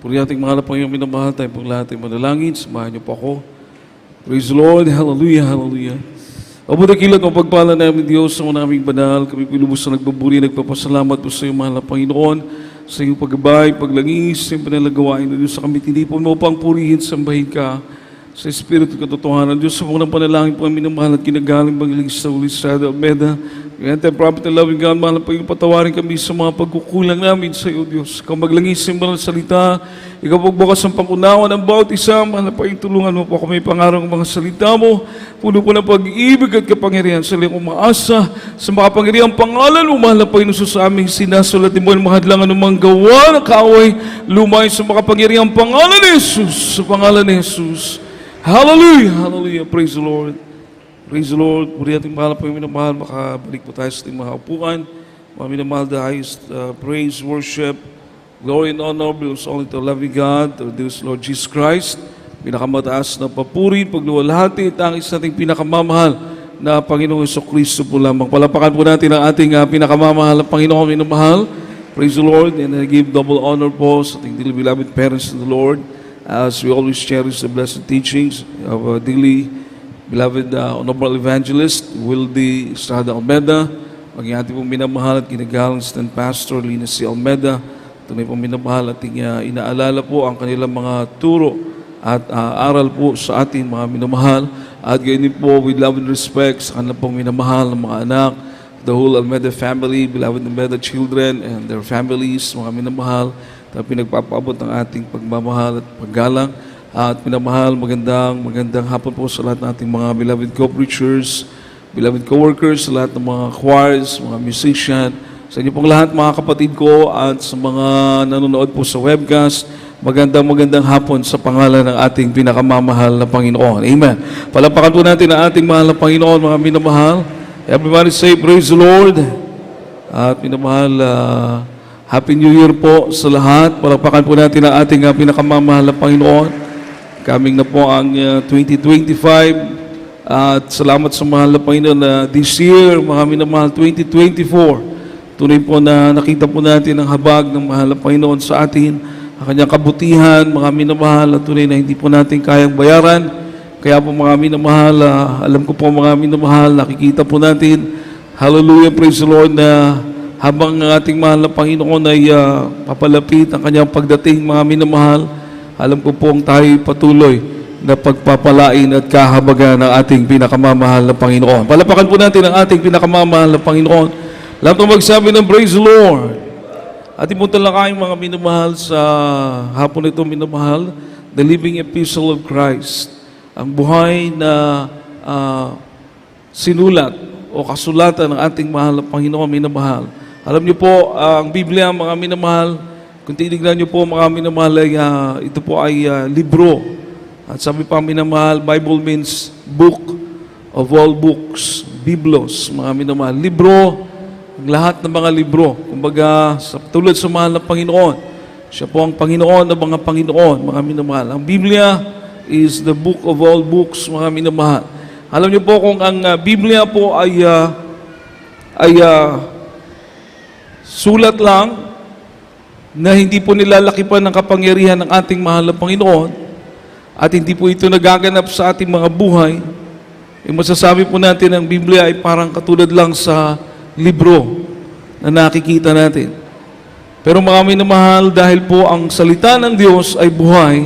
Puri ating mga Panginoon minamahal tayo pong lahat ay manalangin. Samahan niyo po ako. Praise the Lord. Hallelujah, hallelujah. O po dakilat ang pagpala namin Diyos sa naming banal. Kami pinubos na nagbaburi, nagpapasalamat po sa iyo mahal na Panginoon. Sa iyong paggabay, paglangis, sa iyong panalagawain na Diyos sa kami tinipon mo pang purihin, sambahin ka sa Espiritu katotohanan. Diyos sa mga panalangin po ang minamahal at ginagaling Bangilig sa Ulisada Almeda. Ngayon tayo, Prophet and Loving God, mahal na Panginoon, patawarin kami sa mga pagkukulang namin sa iyo, Diyos. Ikaw maglangis sa mga salita, ikaw pagbukas ang pangunawa ng bawat isa, mahal na Panginoon, tulungan mo po kami pangarang mga salita mo, puno po ng pag-ibig at kapangyarihan sa liyang umaasa, sa makapangyarihang pangalan mo, mahal na Panginoon, sa aming sinasulat mo, mahadlangan ng mga gawa na kaaway, lumay sa makapangyarihang pangalan ni Jesus, sa pangalan ni Jesus. Hallelujah! Hallelujah! Praise the Lord! Praise the Lord! Puri ating mahal po yung minamahal. Makabalik po tayo sa ating mga upuan. Mga minamahal, the highest praise, worship, glory and honor belongs only to loving God, to Deus Lord Jesus Christ. Pinakamataas na papuri, pagluwalhati, tangis nating pinakamamahal na Panginoong Jesucristo po lamang. Palapakan po natin ang ating pinakamamahal na Panginoong minamahal. Praise the Lord, and I give double honor po sa ating dearly beloved parents in the Lord, as we always cherish the blessed teachings of our dearly beloved Honorable Evangelist, Wildy Estrada Almeda, maging ating pong minamahal at ginagalang Stand Pastor Lina C. Almeda, tunay pong minamahal at inaalala po ang kanilang mga turo at aral po sa ating mga minamahal, at gayon din po with love and respect sa kanilang pong minamahal ng mga anak, the whole Almeda family, beloved Almeda children and their families, mga minamahal, na pinagpapaabot ng ating pagmamahal at paggalang at pinamahal. Magandang hapon po sa lahat ng ating mga beloved co-preachers, beloved co-workers, sa lahat ng mga choirs, mga musician, sa inyo pong lahat mga kapatid ko at sa mga nanonood po sa webcast. Magandang hapon sa pangalan ng ating pinakamamahal na Panginoon. Amen. Palapakan po natin ang ating mahal na Panginoon, mga minamahal. Everybody say, praise the Lord. At minamahal, Happy New Year po sa lahat. Palapakan po natin ang ating pinakamamahal na Panginoon. Coming na po ang 2025. At salamat sa mahal na Panginoon na this year, mga minamahal, 2024. Tunay po na nakita po natin ang habag ng mahal na Panginoon sa atin, ang kanyang kabutihan, mga minamahal, at tunay na hindi po natin kayang bayaran. Kaya po mga minamahal, alam ko po mga minamahal, nakikita po natin, hallelujah, praise the Lord, na habang ang ating mahal na Panginoon ay papalapit ang kanyang pagdating, mga minamahal, alam ko pong tayo patuloy na pagpapalain at kahabagan ng ating pinakamamahal na Panginoon. Palapakan po natin ang ating pinakamamahal na Panginoon. Lahat ng magsabi ng praise the Lord. Ating po talakayin mga minamahal sa hapon ito, minamahal, the living epistle of Christ. Ang buhay na sinulat o kasulatan ng ating mahal na Panginoon, minamahal. Alam niyo po, ang Biblia, mga minamahal, kung tinignan niyo po, mga minamahal, ito po ay libro. At sabi pa, minamahal, Bible means book of all books, Biblos, mga minamahal. Libro, ang lahat ng mga libro. Kumbaga, tulad sa mahal na Panginoon, siya po ang Panginoon ng mga Panginoon, mga minamahal. Ang Biblia is the book of all books, mga minamahal. Alam niyo po, kung ang Biblia po ay sulat lang na hindi po nilalakipan ng kapangyarihan ng ating mahal na Panginoon at hindi po ito nagaganap sa ating mga buhay, masasabi po natin ang Biblia ay parang katulad lang sa libro na nakikita natin. Pero mga minamahal, dahil po ang salita ng Diyos ay buhay,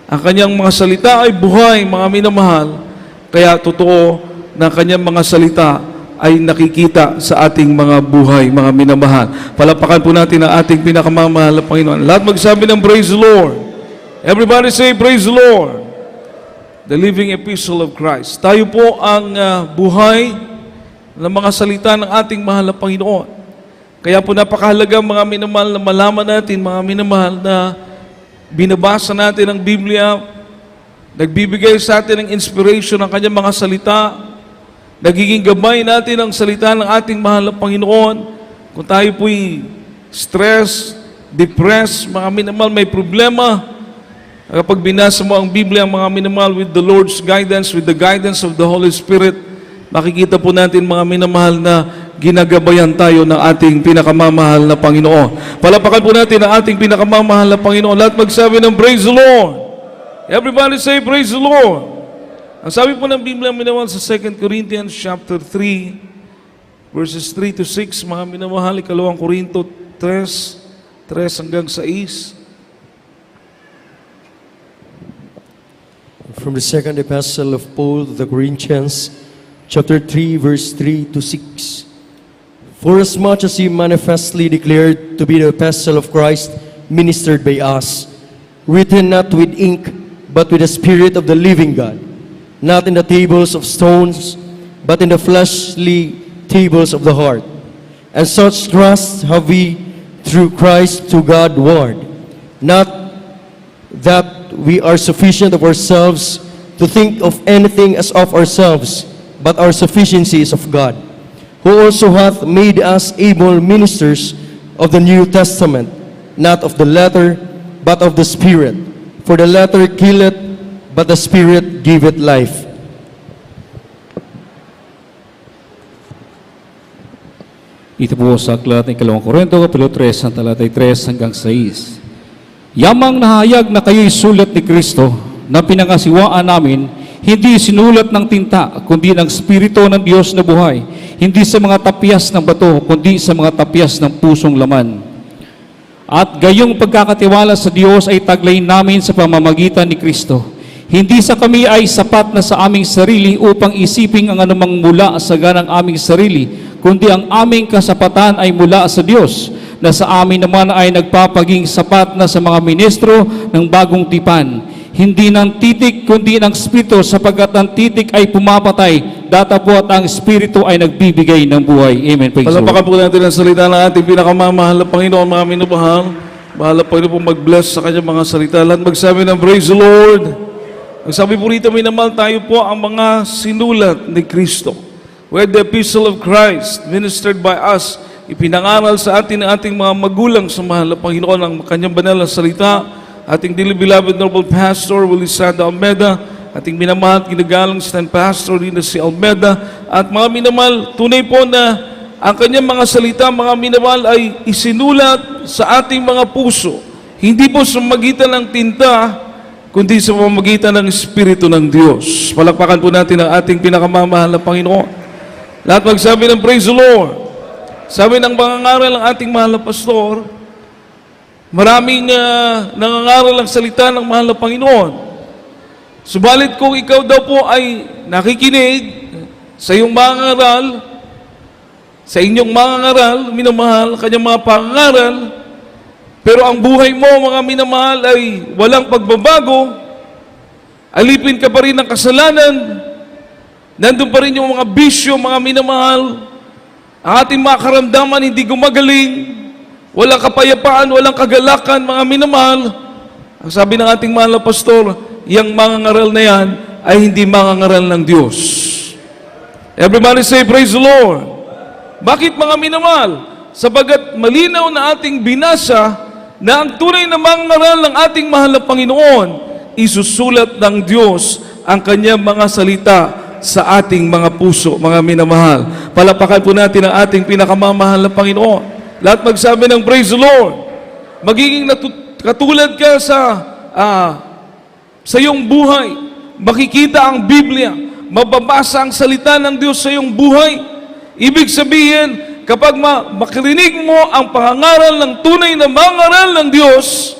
ang kanyang mga salita ay buhay, mga minamahal, kaya totoo na ang kanyang mga salita ay nakikita sa ating mga buhay, mga minamahal. Palapakan po natin ang ating pinakamamahal na Panginoon. Lahat magsabi ng praise the Lord. Everybody say praise the Lord. The living epistle of Christ. Tayo po ang buhay ng mga salita ng ating mahal na Panginoon. Kaya po napakahalaga mga minamahal na malaman natin, mga minamahal, na binabasa natin ang Biblia, nagbibigay sa atin ng inspiration ng kanyang mga salita. Nagiging gabay natin ang salita ng ating mahal na Panginoon. Kung tayo po'y stress, depressed, mga minamahal, may problema, kapag binasa mo ang Biblia, mga minamahal, with the Lord's guidance, with the guidance of the Holy Spirit, makikita po natin, mga minamahal, na ginagabayan tayo ng ating pinakamamahal na Panginoon. Palapakan po natin ang ating pinakamamahal na Panginoon. Lahat magsabi ng praise the Lord. Everybody say praise the Lord. Ang sabi po ng Biblia, minamahal, sa 2 Corinthians chapter 3, verses 3 to 6, mga minamahal, 2 Korinto 3 hanggang 6. From the second epistle of Paul to the Corinthians, chapter 3, verse 3 to 6. For as much as he manifestly declared to be the epistle of Christ, ministered by us, written not with ink, but with the Spirit of the living God, not in the tables of stones, but in the fleshly tables of the heart. And such trust have we through Christ to God ward, not that we are sufficient of ourselves to think of anything as of ourselves, but our sufficiency is of God, who also hath made us able ministers of the New Testament, not of the letter, but of the Spirit. For the letter killeth, but the Spirit giveth life. Ito po sa aklat ng 2 Korinto, Kapitulo 3, ang talatay 3 hanggang 6. Yamang nahayag na kayo'y sulat ni Kristo na pinangasiwaan namin, hindi sinulat ng tinta, kundi ng Espiritu ng Diyos na buhay, hindi sa mga tapyas ng bato, kundi sa mga tapyas ng pusong laman. At gayong pagkakatiwala sa Diyos ay taglay namin sa pamamagitan ni Kristo. Hindi sa kami ay sapat na sa aming sarili upang isiping ang anumang mula sa ganang aming sarili, kundi ang aming kasapatan ay mula sa Diyos, na sa amin naman ay nagpapaging sapat na sa mga ministro ng bagong tipan. Hindi ng titik, kundi ng Espiritu, sapagkat ang titik ay pumapatay, datapwat ang Espiritu ay nagbibigay ng buhay. Amen. Palapakan po natin ang salita ng ating pinakamamahal na Panginoon, mga minamahal. Bahala po rin po mag-bless sa kanyang mga salita. Lahat magsabi ng praise the Lord. Ang sabi po rito, minamahal, tayo po ang mga sinulat ni Kristo. Where the epistle of Christ, ministered by us, ipinangaral sa atin ng ating mga magulang sa mahal na Panginoon ang kanyang banal na salita, ating dearly beloved noble pastor, Willie Sada Almeda, ating minamahal at ginagalang stand pastor rin na si Almeda, at mga minamahal, tunay po na ang kanyang mga salita, mga minamahal, ay isinulat sa ating mga puso, hindi po sa magitan ng tinta, kundi sa pamamagitan ng Espiritu ng Diyos. Palakpakan po natin ang ating pinakamamahal na Panginoon. Lahat magsabi ng praise the Lord. Sabi ng mga ngaral ng ating mahal na pastor, maraming nangangaral ang salita ng mahal na Panginoon. Subalit kung ikaw daw po ay nakikinig sa iyong mga ngaral, sa inyong mga ngaral, minamahal, kanyang mga pangangaral, pero ang buhay mo, mga minamahal, ay walang pagbabago, alipin ka pa rin ng kasalanan, nandun pa rin yung mga bisyo, mga minamahal, ang ating mga karamdaman hindi gumagaling, walang kapayapaan, walang kagalakan, mga minamahal. Ang sabi ng ating mahal na pastor, yung mga ngaral na yan ay hindi mga ngaral ng Diyos. Everybody say, praise the Lord. Bakit mga minamahal? Sabagat malinaw na ating binasa na ang tunay na mga ngaral ng ating mahal na Panginoon, isusulat ng Diyos ang kanyang mga salita sa ating mga puso, mga minamahal. Palapakan po natin ang ating pinakamamahal na Panginoon. Lahat magsabi ng praise the Lord. Magiging katulad ka sa iyong buhay. Makikita ang Biblia. Mababasa ang salita ng Diyos sa iyong buhay. Ibig sabihin, kapag makirinig mo ang pangangaral ng tunay na mangaral ng Diyos,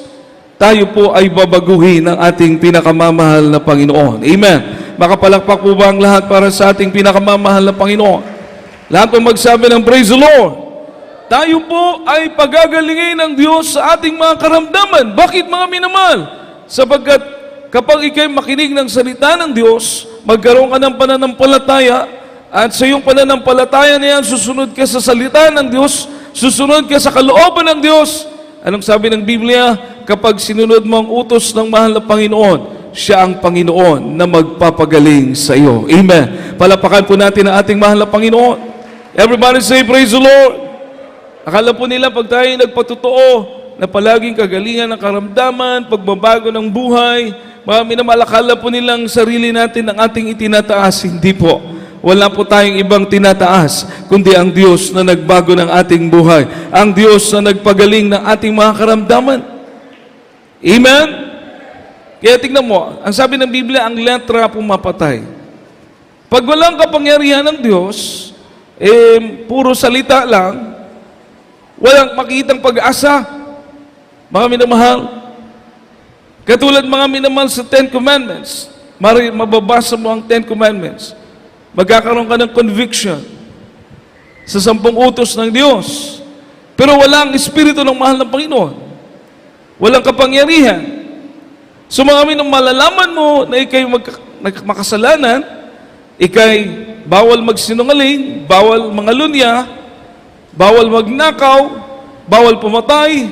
tayo po ay babaguhin ng ating pinakamamahal na Panginoon. Amen. Makapalakpak po ba ang lahat para sa ating pinakamamahal na Panginoon? Lahat po magsabi ng praise the Lord. Tayo po ay pagagalingin ng Diyos sa ating mga karamdaman. Bakit mga minamahal? Sapagkat kapag ikay makinig ng salita ng Diyos, magkaroon ka ng pananampalataya, at sa iyong pananampalataya na yan, susunod ka sa salita ng Diyos, susunod ka sa kalooban ng Diyos. Anong sabi ng Biblia? Kapag sinunod mo ang utos ng mahal na Panginoon, siya ang Panginoon na magpapagaling sa iyo. Amen. Palapakan po natin ang ating mahal na Panginoon. Everybody say, praise the Lord. Akala po nila pag tayo nagpatotoo na palaging kagalingan ng karamdaman, pagbabago ng buhay, mga minamahal, akala po nilang sarili natin ang ating itinataas. Hindi po. Wala po tayong ibang tinataas, kundi ang Diyos na nagbago ng ating buhay. Ang Diyos na nagpagaling ng ating mga karamdaman. Amen? Kaya tingnan mo, ang sabi ng Biblia, ang letra pumapatay. Pag walang kapangyarihan ng Diyos, puro salita lang, walang makitang pag-asa. Mga minamahal, katulad mga minamahal sa Ten Commandments, mababasa mo ang Ten Commandments, magkakaroon ka ng conviction sa 10 utos ng Diyos. Pero walang espiritu ng mahal ng Panginoon. Walang kapangyarihan. So mga minamahal, malalaman mo na ikay makasalanan, ikay bawal magsinungaling, bawal mangalunya, bawal magnakaw, bawal pumatay.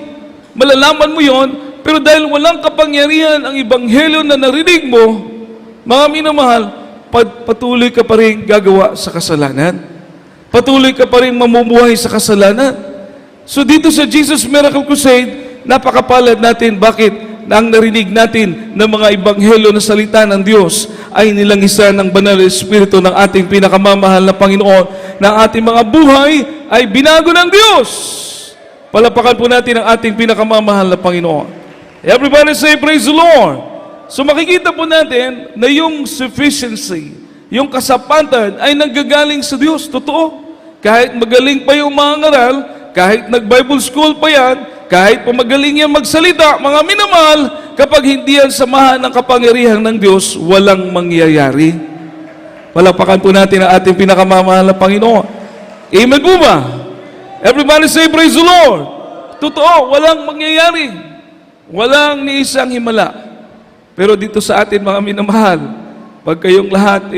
Malalaman mo yon, pero dahil walang kapangyarihan ang ebanghelyo na narinig mo, mga minamahal, patuloy ka pa rin gagawa sa kasalanan. Patuloy ka pa rin mamumuhay sa kasalanan. So dito sa Jesus Miracle Crusade, napakapalad natin. Bakit? Na ang narinig natin ng mga ebanghelyo na salita ng Diyos ay nilangisan ng banal na Espiritu ng ating pinakamamahal na Panginoon, na ang ating mga buhay ay binago ng Diyos. Palapakan po natin ang ating pinakamamahal na Panginoon. Everybody say, praise the Lord. So makikita po natin na yung sufficiency, yung kasapatan ay nanggagaling sa Diyos. Totoo. Kahit magaling pa yung mga ngaral, kahit nag-Bible school pa yan, kahit pa magaling yan magsalita, mga minamahal, kapag hindi yan samahan ng kapangyarihan ng Diyos, walang mangyayari. Palapakan po natin ang ating pinakamamahal na Panginoon. Amen po ba? Everybody say, praise the Lord. Totoo, walang mangyayari. Walang ni isang himala. Pero dito sa atin, mga minamahal, pag kayong lahat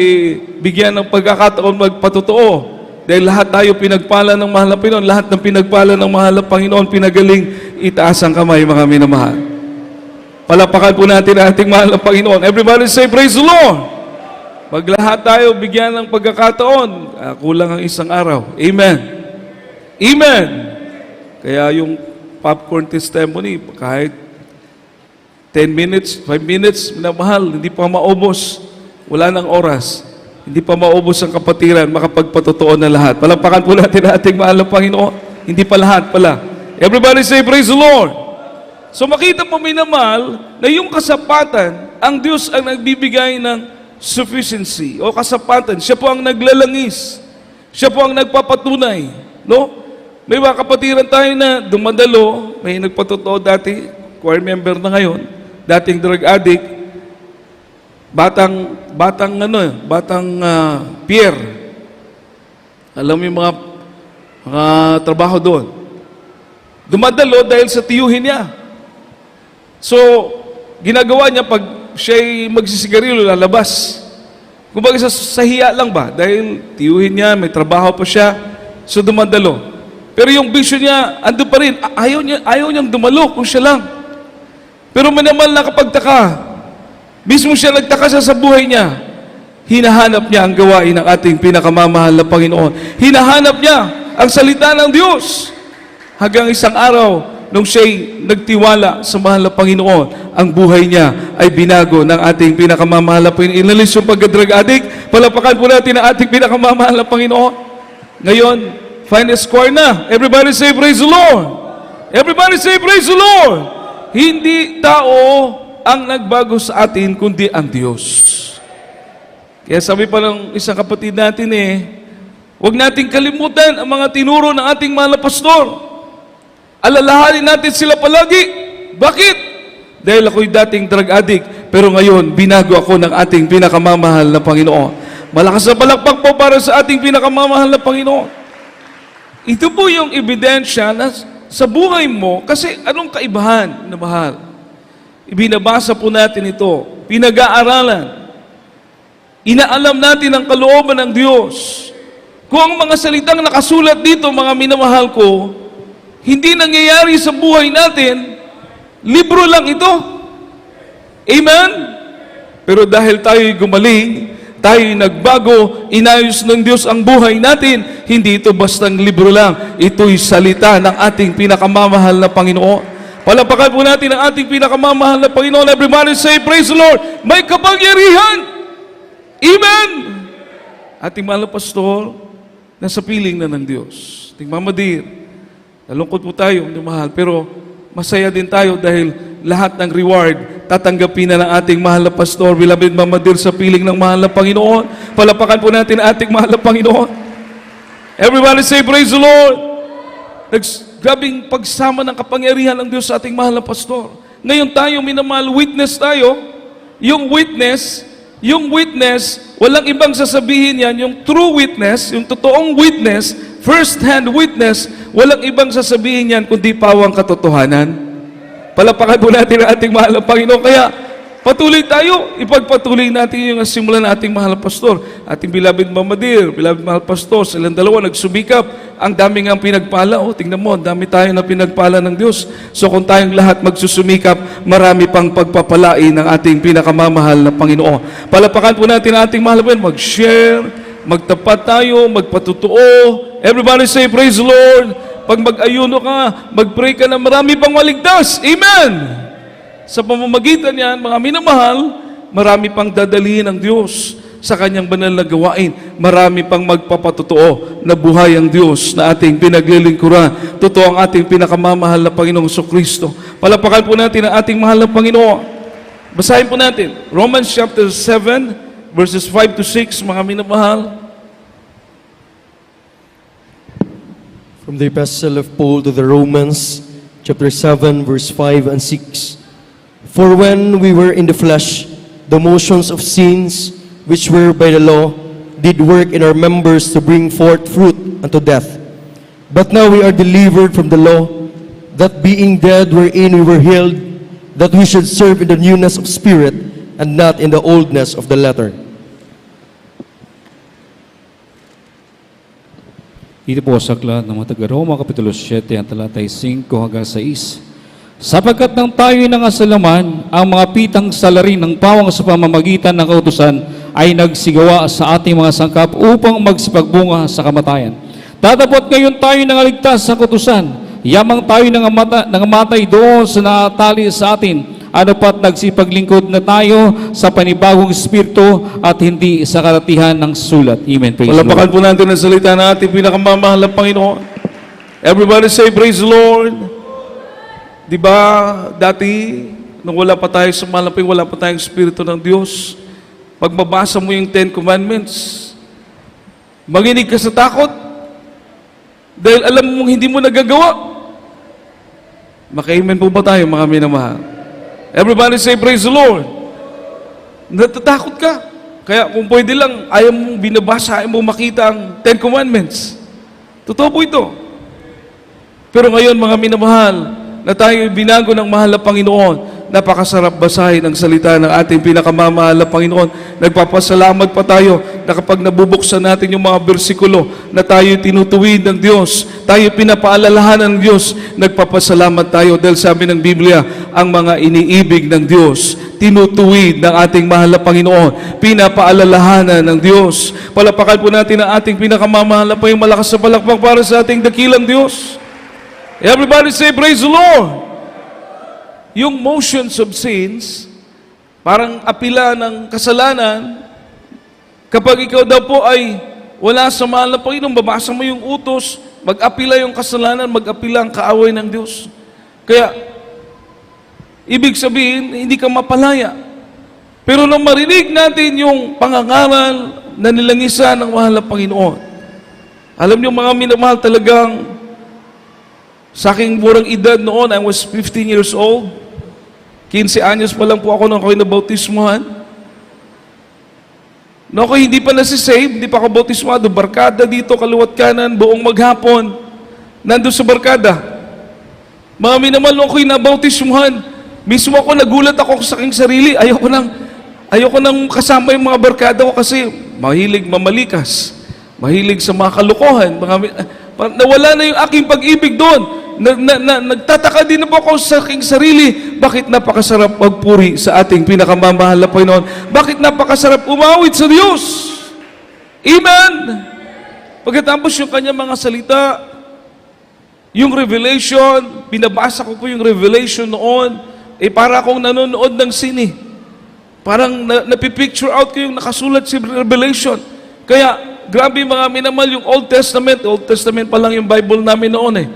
bigyan ng pagkakataon magpatotoo, dahil lahat tayo pinagpala ng mahal na Panginoon, lahat ng pinagpala ng mahal na Panginoon, pinagaling, itaas ang kamay, mga minamahal. Palapakan po natin ang ating mahal na Panginoon. Everybody say, praise the Lord. Pag lahat tayo bigyan ng pagkakataon, kulang ang isang araw. Amen. Amen. Kaya yung popcorn testimony, kahit 10 minutes, 5 minutes, minamahal, hindi pa maubos. Wala nang oras. Hindi pa maubos ang kapatiran, makapagpatotoo na lahat. Palapakan po natin ang ating mahal na Panginoon. Hindi pa lahat pala. Everybody say, praise the Lord. So makita mo, minamahal, na yung kasapatan, ang Diyos ang nagbibigay ng sufficiency o kasapatan. Siya po ang naglalangis. Siya po ang nagpapatunay. No? May mga kapatiran tayo na dumadalo, may nagpatotoo dati, choir member na ngayon, dating drug addict, batang Pierre. Alam mo yung mga trabaho doon. Dumadalo dahil sa tiyuhin niya. So, ginagawa niya pag siya'y magsisigarilyo, lalabas. Kumbaga sa hiya lang ba? Dahil tiyuhin niya, may trabaho pa siya, so dumadalo. Pero yung bisyo niya, ando pa rin. Ayaw niyang dumalo kung siya lang. Pero manamal na kapagtaka, mismo siya nagtaka sa buhay niya. Hinahanap niya ang gawain ng ating pinakamamahal na Panginoon. Hinahanap niya ang salita ng Diyos. Hanggang isang araw, nung siya'y nagtiwala sa mahal na Panginoon, ang buhay niya ay binago ng ating pinakamamahal na Panginoon. Inalis yung pagka-drug addict. Palapakan po natin ang ating pinakamamahal na Panginoon. Ngayon, final score na. Everybody say, praise the Lord. Everybody say, praise the Lord. Hindi tao ang nagbago sa atin, kundi ang Diyos. Kaya sabi pa ng isang kapatid natin huwag nating kalimutan ang mga tinuro ng ating mahal na pastor. Alalahanin natin sila palagi. Bakit? Dahil ako'y dating drug addict, pero ngayon, binago ako ng ating pinakamamahal na Panginoon. Malakas na palakpak po para sa ating pinakamamahal na Panginoon. Ito po yung ebidensya na sa buhay mo, kasi anong kaibahan na mahal? Ibinabasa po natin ito, pinag-aaralan. Inaalam natin ang kalooban ng Diyos. Kung ang mga salitang nakasulat dito, mga minamahal ko, hindi nangyayari sa buhay natin, libro lang ito. Amen? Pero dahil tayo'y gumaling, tayo'y nagbago, inayos ng Diyos ang buhay natin, hindi ito bastang libro lang. Ito'y salita ng ating pinakamamahal na Panginoon. Palapakan po natin ang ating pinakamamahal na Panginoon. Everybody say, praise the Lord. May kapangyarihan. Amen. ating mahal na pastor, nasa piling na ng Diyos. Ating Mama Dir, nalungkot po tayo, hindi mahal, pero masaya din tayo dahil lahat ng reward tatanggapin na ng ating mahal na pastor, beloved Mama Dir, sa piling ng mahal na Panginoon. Palapakan po natin ang ating mahal na Panginoon. Everybody say, praise the Lord! Grabing pagsama ng kapangyarihan ng Diyos sa ating mahal na pastor. Ngayon tayo, minamahal, witness tayo. Yung witness, walang ibang sasabihin yan, yung true witness, yung totoong witness, first-hand witness, walang ibang sasabihin yan kundi pawang katotohanan. Palapakan po natin ang ating mahal na Panginoon. Kaya patuloy tayo, ipagpatuloy natin yung simulan ng ating mahal na pastor. Ating beloved Mama Dir, beloved mahal pastor, silang dalawa nagsumikap. Ang dami nga pinagpala. Tingnan mo, dami tayo na pinagpala ng Diyos. So kung tayong lahat magsusumikap, marami pang pagpapalain ng ating pinakamamahal na Panginoon. Palapakan po natin ang ating mahal na Panginoon. Mag-share, magtapat tayo, magpatutuo. Everybody say, praise the Lord. Pag mag-ayuno ka, mag-pray ka na marami pang maligtas. Amen! Sa pamamagitan yan, mga minamahal, marami pang dadalhin ng Diyos sa kanyang banal na gawain. Marami pang magpapatotoo na buhay ang Diyos na ating pinaglilingkuran. Totoo ang ating pinakamamahal na Panginoong Kristo. Palapakan po natin ang ating mahal na Panginoon. Basahin po natin, Romans chapter 7, verses 5 to 6, mga minamahal. From the Epistle of Paul to the Romans, chapter 7, verse 5 and 6. For when we were in the flesh, the motions of sins, which were by the law, did work in our members to bring forth fruit unto death. But now we are delivered from the law, that being dead wherein we were healed, that we should serve in the newness of spirit, and not in the oldness of the letter. Ito po sa aklat ng mga taga-Roma, Kapitulo 7, ang talatay 5 hanggang 6. Sapagkat nang tayo'y nangasalaman, ang mga pitang salarin ng pawang sa pamamagitan ng kautusan ay nagsigawa sa ating mga sangkap upang magsipagbunga sa kamatayan. Tatapot ngayon tayo nangaligtas sa kautusan, yamang tayo nangamatay doon sa natali sa atin, ano pat nagsipaglingkod na tayo sa panibagong espiritu at hindi sa karatihan ng sulat. Amen. Praise the Lord. Palapakan po natin ang salita ng ating pinakamamahal na Panginoon. Everybody say, praise the Lord. Di ba, dati, nung wala pa tayo sa malapit, wala pa tayong Espiritu ng Diyos, pag mabasa mo yung 10 Commandments, manginig ka sa takot, dahil alam mong hindi mo nagagawa. Maka-amen po ba tayo, mga minamahal? Everybody say, praise the Lord. Natatakot ka. Kaya kung pwede lang, ayaw mong binabasa, ayaw mong makita ang 10 Commandments. Totoo po ito. Pero ngayon, mga minamahal, na tayo binago ng mahal na Panginoon, napakasarap basahin ang salita ng ating pinakamamahal na Panginoon. Nagpapasalamat pa tayo na kapag nabubuksan natin yung mga bersikulo na tayo tinutuwid ng Diyos, tayo pinapaalalahanan ng Diyos, nagpapasalamat tayo dahil sabi ng Biblia, ang mga iniibig ng Diyos, tinutuwid ng ating mahal na Panginoon, pinapaalalahanan ng Diyos. Palapakan po natin ang ating pinakamamahal na Panginoon, malakas sa palakpak para sa ating dakilang Diyos. Everybody say, praise the Lord! Yung motions of sins, parang apila ng kasalanan, kapag ikaw daw po ay wala sa mahal na Panginoon, babasa mo yung utos, mag-apila yung kasalanan, mag-apila ang kaaway ng Diyos. Kaya, ibig sabihin, hindi ka mapalaya. Pero nung marinig natin yung pangangaral na nilangisan ng mahal na Panginoon, alam niyo mga minamahal, talagang sa aking murang edad noon, I was 15 years old. 15 anyos pa lang po ako nung ako'y nabautismuhan. Noong ako hindi pa nasisave, hindi pa ako bautismuhan, barkada dito, kaluwat kanan, buong maghapon. Nandun sa barkada. Mga minamahal, nung ako'y nabautismuhan, mismo ako, nagulat ako sa aking sarili. Ayoko nang kasama yung mga barkada ko kasi mahilig mamalikas. Mahilig sa mga kalokohan. Nawala na yung aking pag-ibig doon. Nagtataka din na po ako sa aking sarili. Bakit napakasarap magpuri sa ating pinakamamahal na Panginoon? Bakit napakasarap umawit sa Diyos? Amen! Pagkatapos yung kanyang mga salita, yung revelation, binabasa ko po yung revelation noon, para akong nanonood ng sine. Parang napipicture out ko yung nakasulat sa revelation. Kaya, grabe mga minamahal, yung Old Testament pa lang yung Bible namin noon eh.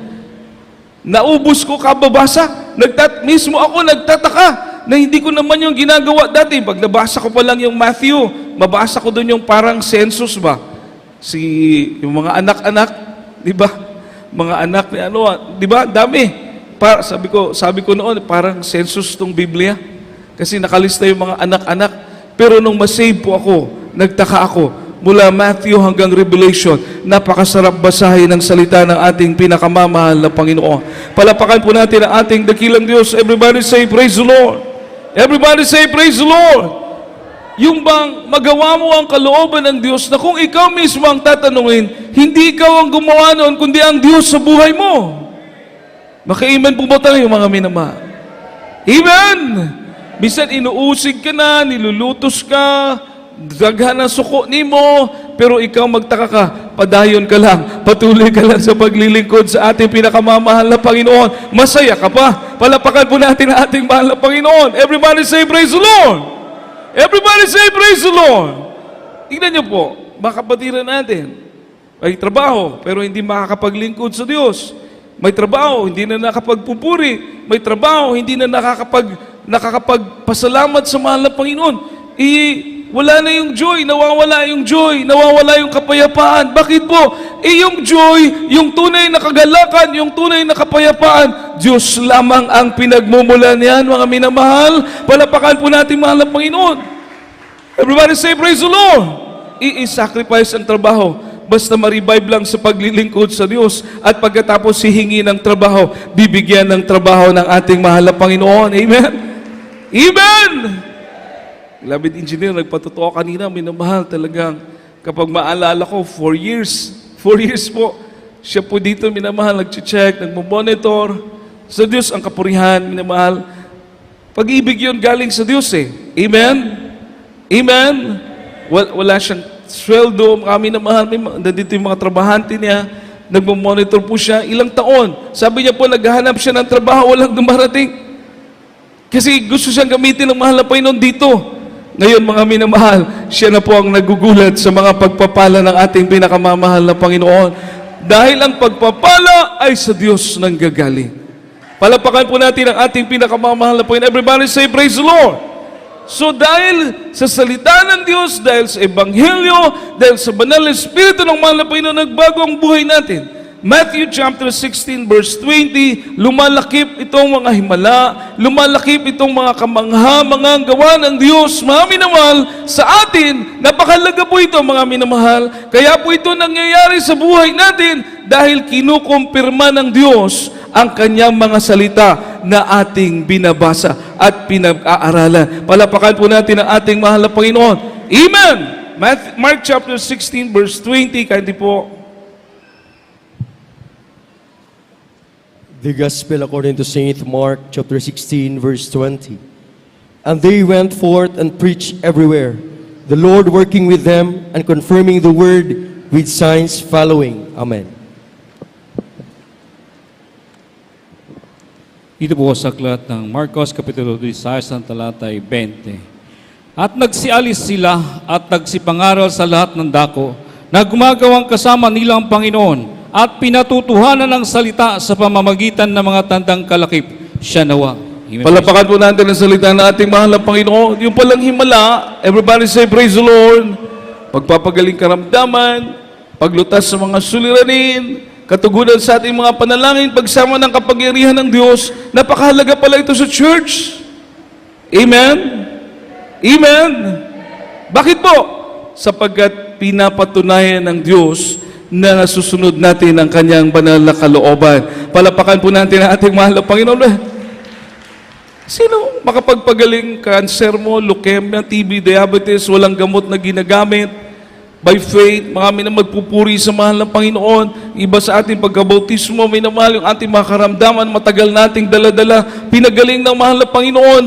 Naubos ko kababasa. Mismo ako nagtataka na hindi ko naman yung ginagawa dati. Pag nabasa ko pa lang yung Matthew, mabasa ko doon yung parang census ba? Yung mga anak-anak, di ba? Mga anak ni ano, di ba? Dami. Sabi ko noon, parang census tong Biblia. Kasi nakalista yung mga anak-anak. Pero nung masave po ako, nagtaka ako. Mula Matthew hanggang Revelation, napakasarap basahin ng salita ng ating pinakamamahal na Panginoon. Palapakan po natin ang ating dakilang Diyos. Everybody say, praise the Lord. Everybody say, praise the Lord. Yung bang magawa mo ang kalooban ng Diyos na kung ikaw mismo ang tatanungin, hindi ikaw ang gumawa noon, kundi ang Diyos sa buhay mo. Maka-amen po ba tayo mga minamahal? Amen! Bisan inuusig ka na, nilulutos ka, daghan ang suko nimo, pero ikaw magtaka ka, padayon ka lang, patuloy ka lang sa paglilingkod sa ating pinakamamahal na Panginoon. Masaya ka pa. Palapakan po natin ang ating mahal na Panginoon. Everybody say praise the Lord. Everybody say praise the Lord. Tingnan niyo po, mga kapatiran natin, may trabaho, pero hindi makakapaglingkod sa Diyos. May trabaho, hindi na nakapagpupuri. May trabaho, hindi na nakakapagpasalamat sa mahal na Panginoon. Wala na yung joy, nawawala yung kapayapaan. Bakit po? Yung joy, yung tunay na kagalakan, yung tunay na kapayapaan, Diyos lamang ang pinagmumula niyan, mga minamahal. Palapakan po natin, mahal na Panginoon. Everybody say, praise the Lord. I-sacrifice ang trabaho. Basta ma-revive lang sa paglilingkod sa Diyos. At pagkatapos hihingi ng trabaho, bibigyan ng trabaho ng ating mahal na Panginoon. Amen? Amen! Beloved engineer, nagpatotoo kanina, minamahal talagang kapag maalala ko, 4 years po, siya po dito, minamahal, nag-check, nagmo-monitor. Sa Diyos ang kapurihan, minamahal. Pag-ibig yun galing sa Diyos eh. Amen? Amen? Wala siyang sweldo, kami na mahal, nandito yung mga trabahante niya, nagmo-monitor po siya, ilang taon. Sabi niya po, naghahanap siya ng trabaho, walang dumarating. Kasi gusto siyang gamitin ng mahal na Panginoon dito. Ngayon, mga minamahal, siya na po ang nagugulat sa mga pagpapala ng ating pinakamamahal na Panginoon. Dahil ang pagpapala ay sa Diyos nang gagaling. Palapakan po natin ang ating pinakamamahal na Panginoon. Everybody say, praise the Lord. So dahil sa salita ng Diyos, dahil sa Ebanghelyo, dahil sa banal na Espiritu ng mahal na Panginoon, nagbago ang buhay natin. Matthew chapter 16 verse 20, lumalakip itong mga himala, lumalakip itong mga kamangha-mangang gawa ng Diyos, mga minamahal, sa atin. Napakalaga po ito, mga minamahal. Kaya po ito nangyayari sa buhay natin dahil kinukumpirma ng Diyos ang kanyang mga salita na ating binabasa at pinag-aaralan. Palapakan po natin ang ating mahal na Panginoon. Amen! Mark chapter 16 verse 20, kahit po. The Gospel according to Saint Mark, chapter 16, verse 20. And they went forth and preached everywhere, the Lord working with them and confirming the word with signs following. Amen. Ito po sa aklat ng Marcos, Kapitulo 16, ang talatay 20. At nagsialis sila at nagsipangaral sa lahat ng dako na gumagawang kasama nilang Panginoon at pinatutuhanan ng salita sa pamamagitan ng mga tandang kalakip. Siya nawa. Palapakan po natin ang salita ng ating mahal na Panginoon. Yung palang himala, everybody say praise the Lord. Pagpapagaling karamdaman, paglutas sa mga suliranin, katugunan sa ating mga panalangin, pagsama ng kapangyarihan ng Diyos. Napakahalaga pala ito sa church. Amen? Amen? Bakit po? Sapagkat pinapatunayan ng Diyos na nasusunod natin ang kanyang banal na kalooban. Palapakan po natin ang ating mahal na Panginoon. Sino makapagpagaling cancer mo, leukemia, TB, diabetes, walang gamot na ginagamit? By faith, marami na magpupuri sa mahal ng Panginoon. Iba sa ating pagkabautismo, may namahal yung ating mga karamdaman, matagal nating dala-dala, pinagaling ng mahal ng Panginoon.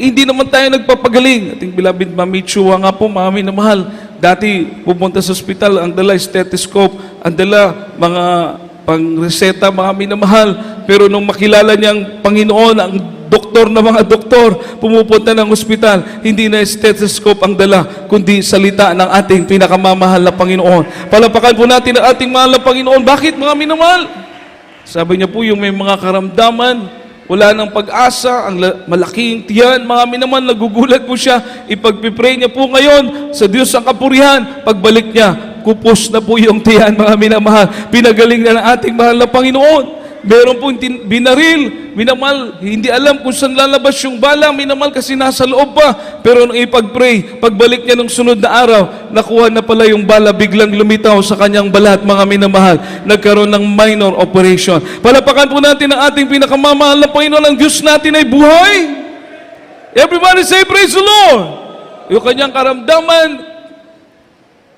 Hindi naman tayo nagpapagaling. Ating beloved Mami Chua nga po, marami na mahal. Dati, pupunta sa ospital, ang dala stethoscope, ang dala mga pang-reseta, mga minamahal. Pero nung makilala niyang Panginoon, ang doktor na mga doktor, pumupunta ng ospital, hindi na stethoscope ang dala, kundi salita ng ating pinakamamahal na Panginoon. Palapakan po natin ang ating mahal na Panginoon. Bakit mga minamahal? Sabi niya po, yung may mga karamdaman, wala ng pag-asa, ang malaking tiyan, mga minamahal, nagugulat po siya, ipagpipray niya po ngayon sa Diyos ang kapurihan, pagbalik niya, kupos na po yung tiyan, mga minamahal, pinagaling na ng ating mahal na Panginoon. Meron pong binaril, minamahal, hindi alam kung saan lalabas yung bala, minamahal, kasi nasa loob pa. Pero nung ipag-pray, pagbalik niya nung sunod na araw, nakuha na pala yung bala, biglang lumitaw sa kanyang balat, mga minamahal. Nagkaroon ng minor operation. Palapakan po natin ang ating pinakamamahal na Panginoon, ang Diyos natin ay buhay. Everybody say, praise the Lord! Yung kanyang karamdaman,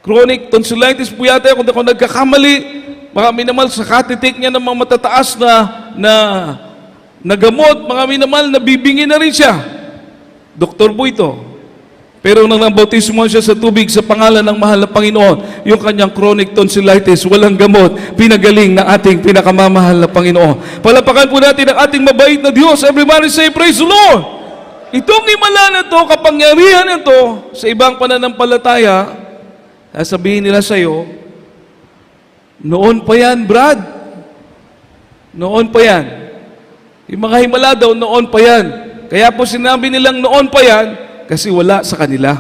chronic tonsillitis po yata, kung ako nagkakamali, mga minamahal, sa katitik niya ng mga matataas na gamot, mga minamahal, nabibingi na rin siya. Doktor po ito. Pero nang nabautismo siya sa tubig sa pangalan ng mahal na Panginoon, yung kanyang chronic tonsillitis, walang gamot, pinagaling ng ating pinakamamahal na Panginoon. Palapakan po natin ang ating mabait na Diyos. Everybody say, praise the Lord! Itong himala na ito, kapangyarihan na ito, sa ibang pananampalataya, sabihin nila sa iyo, noon pa yan, Brad. Noon pa yan. Yung mga himala daw, noon pa yan. Kaya po sinabi nilang noon pa yan, kasi wala sa kanila.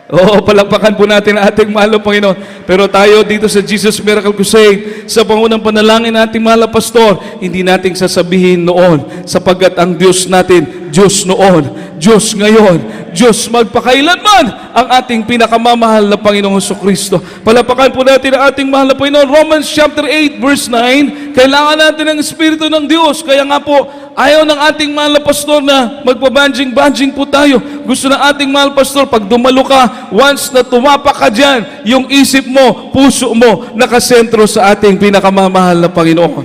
Oo, palapakan po natin ang ating mahal na Panginoon. Pero tayo dito sa Jesus Miracle Crusade, sa pangunang panalangin nating mahal na pastor, hindi nating sasabihin noon, sapagkat ang Diyos natin, Diyos noon, Diyos ngayon, Diyos magpakailanman, ang ating pinakamamahal na Panginoong Jesucristo. Palapakan po natin ang ating mahal na Panginoon. Romans chapter 8 verse 9, kailangan natin ng Espiritu ng Diyos. Kaya nga po, ayaw ng ating mahal na pastor na magpabanjing-banjing po tayo. Gusto ng ating mahal pastor, pag dumalo ka, once na tumapak ka dyan, yung isip mo, puso mo, nakasentro sa ating pinakamamahal na Panginoon.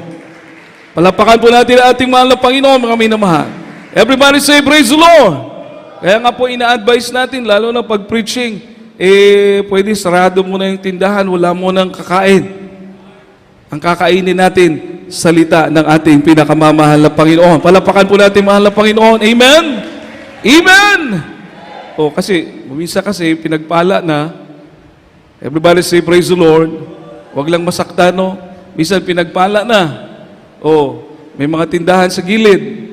Palapakan po natin ang ating mahal na Panginoon, mga minamahal. Everybody say, praise the Lord! Kaya nga po ina-advise natin, lalo na pag preaching, pwede sarado muna yung tindahan, wala munang kakain. Ang kakainin natin, salita ng ating pinakamamahal na Panginoon. Palapakan po natin, mahal na Panginoon. Amen? Amen! O kasi, minsan kasi, pinagpala na, everybody say, praise the Lord. Huwag lang masakta, no? Minsan pinagpala na. O, may mga tindahan sa gilid.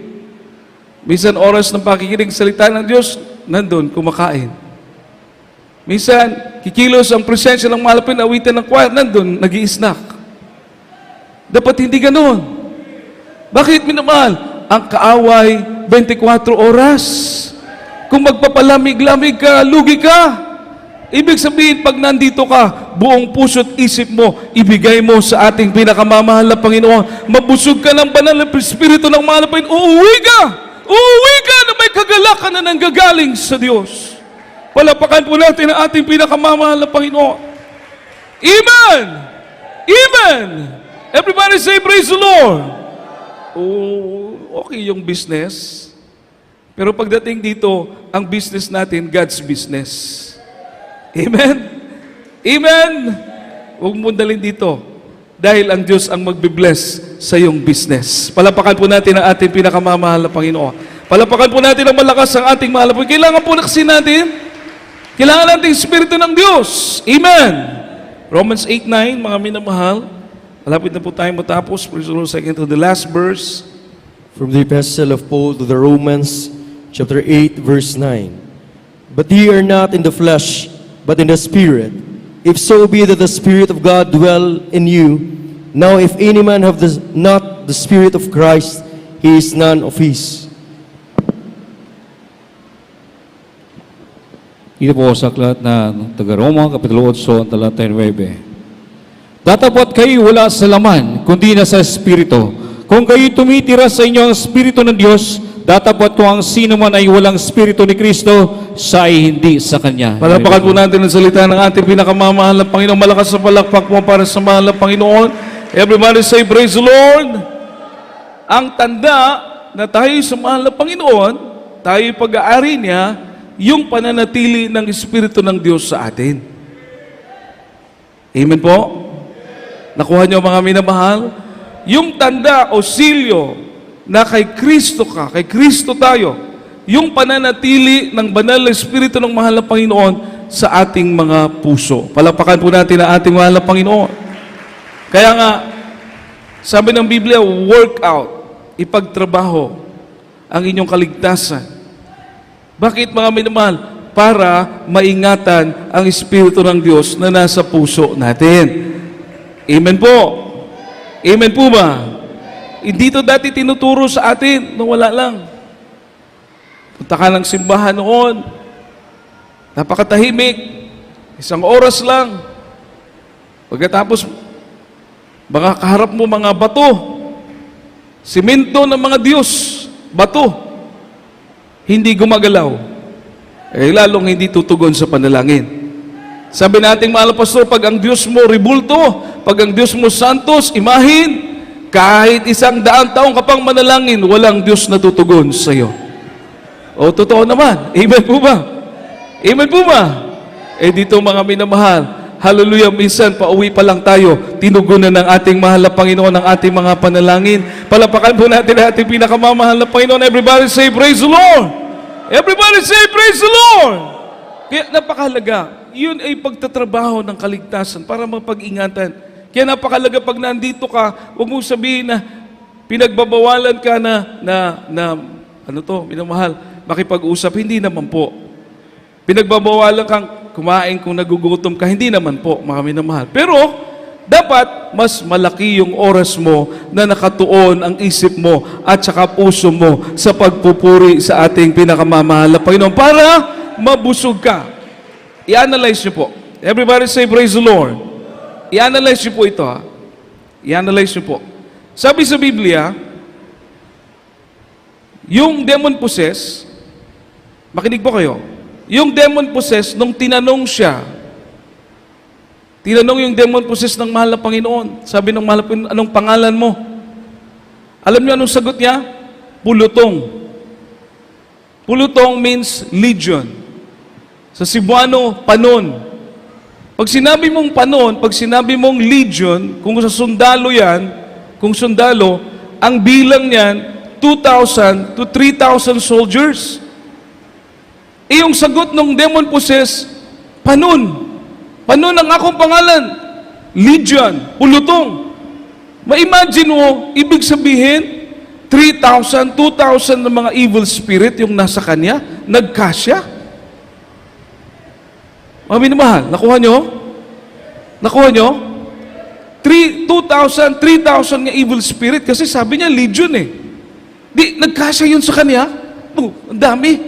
Minsan oras ng pakikinig salita ng Diyos, nandun, kumakain. Minsan, kikilos ang presensya ng malapit na awitan ng choir, nandun, nag-i-snack. Dapat hindi ganun. Bakit, minamahal? Ang kaaway, 24 oras. Kung magpapalamig-lamig ka, lugi ka. Ibig sabihin, pag nandito ka, buong puso't isip mo, ibigay mo sa ating pinakamamahal na Panginoon. Mabusog ka ng banal na Espiritu ng mahal na Panginoon, uuwi ka! Uuwi ka na may kagalakan na nanggagaling sa Diyos. Palapakan po natin ang ating pinakamamahal na Panginoon. Amen! Amen! Everybody say, praise the Lord! Oh, okay yung business. Pero pagdating dito, ang business natin, God's business. Amen? Amen! Huwag mo dalhin dito. Dahil ang Diyos ang magbibless sa iyong business. Palapakan po natin ang ating pinakamamahal na Panginoon. Palapakan po natin ang malakas ang ating mahal na Panginoon. Kailangan po na kasi natin, kailangan natin yung Espiritu ng Diyos. Amen! Romans 8:9, mga minamahal. Malapit na po tayo matapos. Praise the Lord, second to the last verse. From the Epistle of Paul to the Romans, chapter 8, verse 9. But ye are not in the flesh, but in the Spirit. If so be that the Spirit of God dwell in you. Now if any man have not the Spirit of Christ, he is none of his. Ito po sa aklat na taga-Roma, Kapitulo 8, ang talata 9. Datapot kayo wala sa laman, kundi na sa Espiritu. Kung kayo tumitira sa inyo ang Espiritu ng Diyos, datapot kung ang sino man ay walang Espiritu ni Kristo, siya ay hindi sa Kanya. Palapakan po natin ang salita ng ating pinakamamahal na Panginoon. Malakas sa palakpak mo para sa mahal na Panginoon. Everybody say, praise the Lord! Ang tanda na tayo sa mahal na Panginoon, tayo pag-aari niya, yung pananatili ng Espiritu ng Diyos sa atin. Amen po? Nakuha niyo mga minamahal? Yung tanda o silyo na kay Kristo ka, kay Kristo tayo, yung pananatili ng banal na Espiritu ng mahal na Panginoon sa ating mga puso. Palapakan po natin ang ating mahal na Panginoon. Kaya nga, sabi ng Biblia, work out, ipagtrabaho ang inyong kaligtasan. Bakit mga minamahal? Para maingatan ang Espiritu ng Diyos na nasa puso natin. Amen po. Amen po ba? Hindi to dati tinuturo sa atin na wala lang. Punta ka ng simbahan noon, napakatahimik, 1 oras lang. Pagkatapos, baka kaharap mo mga bato, simento ng mga Diyos, bato, hindi gumagalaw. Lalong hindi tutugon sa panalangin. Sabi nating mahal na pastor, pag ang Diyos mo ribulto, pag ang Diyos mo santos, imahin, kahit 100 taong ka pang manalangin, walang Diyos na tutugon sa iyo. O, totoo naman. Amen po ba? Amen po ba? Dito mga minamahal, hallelujah, minsan pauwi pa lang tayo, tinugunan ng ating mahal na Panginoon ang ating mga panalangin. Palapakan po natin ang ating pinakamamahal na Panginoon. Everybody say, praise the Lord! Everybody say, praise the Lord! Kaya napakahalaga, yun ay pagtatrabaho ng kaligtasan para mapag-ingatan. Kaya napakahalaga pag nandito ka, huwag mong sabihin na pinagbabawalan ka minamahal, makipag-usap. Hindi naman po. Pinagbabawalan kang kumain kung nagugutom ka. Hindi naman po, mga minamahal. Pero, dapat mas malaki yung oras mo na nakatuon ang isip mo at saka puso mo sa pagpupuri sa ating pinakamamahal na Panginoon para mabusog ka. I-analyze nyo po. Everybody say, praise the Lord. I-analyze nyo po ito, ha? I-analyze nyo po. Sabi sa Biblia, yung demon possessed, makinig po kayo, yung demon possessed, nung tinanong yung demon possessed ng mahal na Panginoon, sabi ng mahal na Panginoon, anong pangalan mo? Alam niyo anong sagot niya? Pulutong. Pulutong means legion. Sa Cebuano, panon. Pag sinabi mong panon, pag sinabi mong legion, kung sa sundalo yan, kung sundalo, ang bilang niyan, 2,000 to 3,000 soldiers. Yung sagot ng demon possessed, panon. Panon ang akong pangalan. Legion, pulutong. Ma-imagine mo, ibig sabihin, 3,000, 2,000 ng mga evil spirit yung nasa kanya, nagkasya. Mga minamahal, nakuha nyo? Nakuha nyo? 2,000, 3,000 nga evil spirit kasi sabi niya, legion eh. Di, nagkasya yun sa kanya. Ang dami.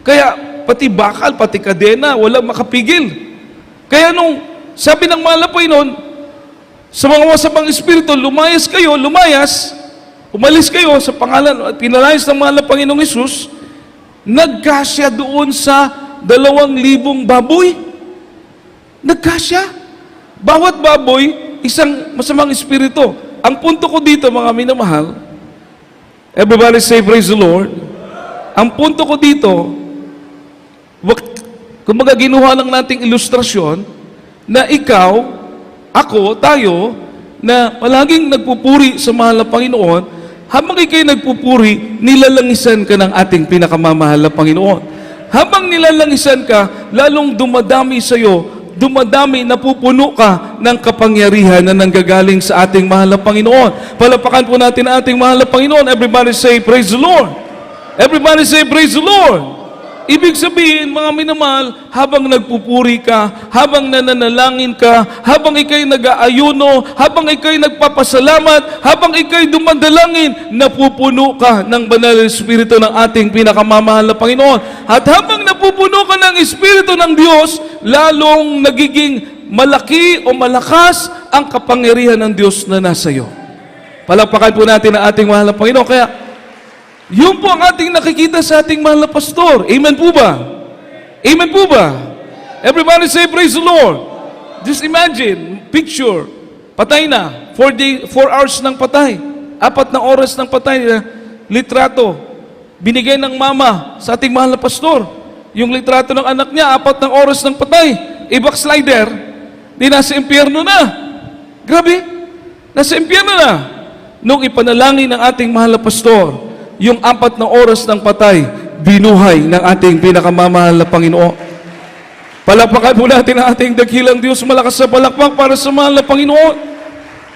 Kaya, pati bakal, pati kadena, walang makapigil. Kaya nung, sabi ng mahal na Panginoon, sa mga masamang espiritu, lumayas kayo, umalis kayo sa pangalan at pinalayas ng mahal na Panginoong Hesus, nagkasya doon sa 2,000 baboy. Nagkasya. Bawat baboy, isang masamang espiritu. Ang punto ko dito, mga minamahal, everybody say, praise the Lord. Ang punto ko dito, kung ginuha lang nating ilustrasyon, na ikaw, ako, tayo, na palaging nagpupuri sa mahal na Panginoon, habang ikay nagpupuri, nilalangisan ka ng ating pinakamamahal na Panginoon. Habang nilalangisan ka, lalong dumadami sa iyo, napupuno ka ng kapangyarihan na nanggagaling sa ating mahal na Panginoon. Palapakan po natin ang ating mahal na Panginoon. Everybody say, praise the Lord. Everybody say, praise the Lord. Ibig sabihin, mga minamahal, habang nagpupuri ka, habang nananalangin ka, habang ikay nag-aayuno, habang ikay nagpapasalamat, habang ikay dumadalangin, napupuno ka ng banal na Espiritu ng ating pinakamamahal na Panginoon. At habang napupuno ka ng Espiritu ng Diyos, lalong nagiging malaki o malakas ang kapangyarihan ng Diyos na nasa iyo. Palakpakan po natin ang ating mahal na Panginoon. Kaya, yun po ang ating nakikita sa ating mahal na pastor. Amen po ba? Amen po ba? Everybody say, praise the Lord. Just imagine, picture, patay na, 4 hours ng patay, 4 na oras ng patay, litrato, binigay ng mama sa ating mahal na pastor. Yung litrato ng anak niya, 4 ng oras ng patay, backslider, di nasa impyerno na. Grabe, nasa impyerno na. nung ipanalangin ng ating mahal na pastor, yung 4 na oras ng patay, binuhay ng ating pinakamamahal na Panginoon. Palakpakan po natin ang ating dakilang Diyos. Malakas sa palakpak para sa mahal na Panginoon.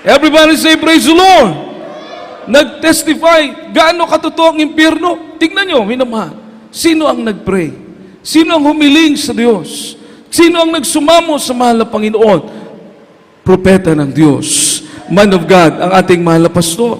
Everybody say, praise the Lord. Nag-testify, gaano katotoo ang impyerno. Tignan nyo, minamahal. Sino ang nag-pray? Sino ang humiling sa Diyos? Sino ang nagsumamo sa mahal na Panginoon? Propeta ng Diyos, man of God, ang ating mahal na pastor.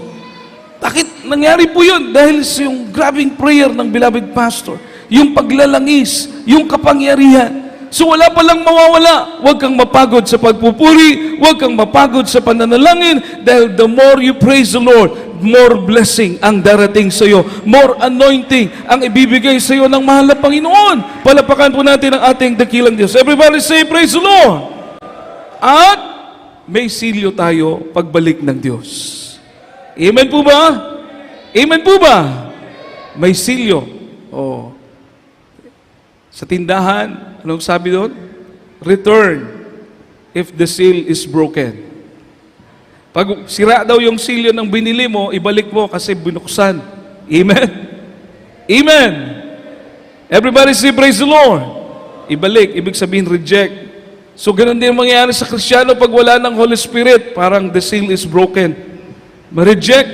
Bakit nangyari po yun? Dahil sa yung grabing prayer ng beloved pastor, yung paglalangis, yung kapangyarihan. So wala palang mawawala. Huwag kang mapagod sa pagpupuri, huwag kang mapagod sa pananalangin, dahil the more you praise the Lord, more blessing ang darating sa iyo, more anointing ang ibibigay sa iyo ng mahal na Panginoon. Palapakan po natin ang ating dakilang Diyos. Everybody say, praise the Lord. At may silyo tayo pagbalik ng Diyos. Amen po ba? Amen po ba? May silyo. Oh. Sa tindahan, anong sabi doon? Return if the seal is broken. Pag sira daw yung silyo ng binili mo, ibalik mo kasi binuksan. Amen? Amen! Everybody say, praise the Lord. Ibalik, ibig sabihin reject. So, ganun din mangyayari sa Kristiyano pag wala ng Holy Spirit. Parang the seal is broken. Ma-reject.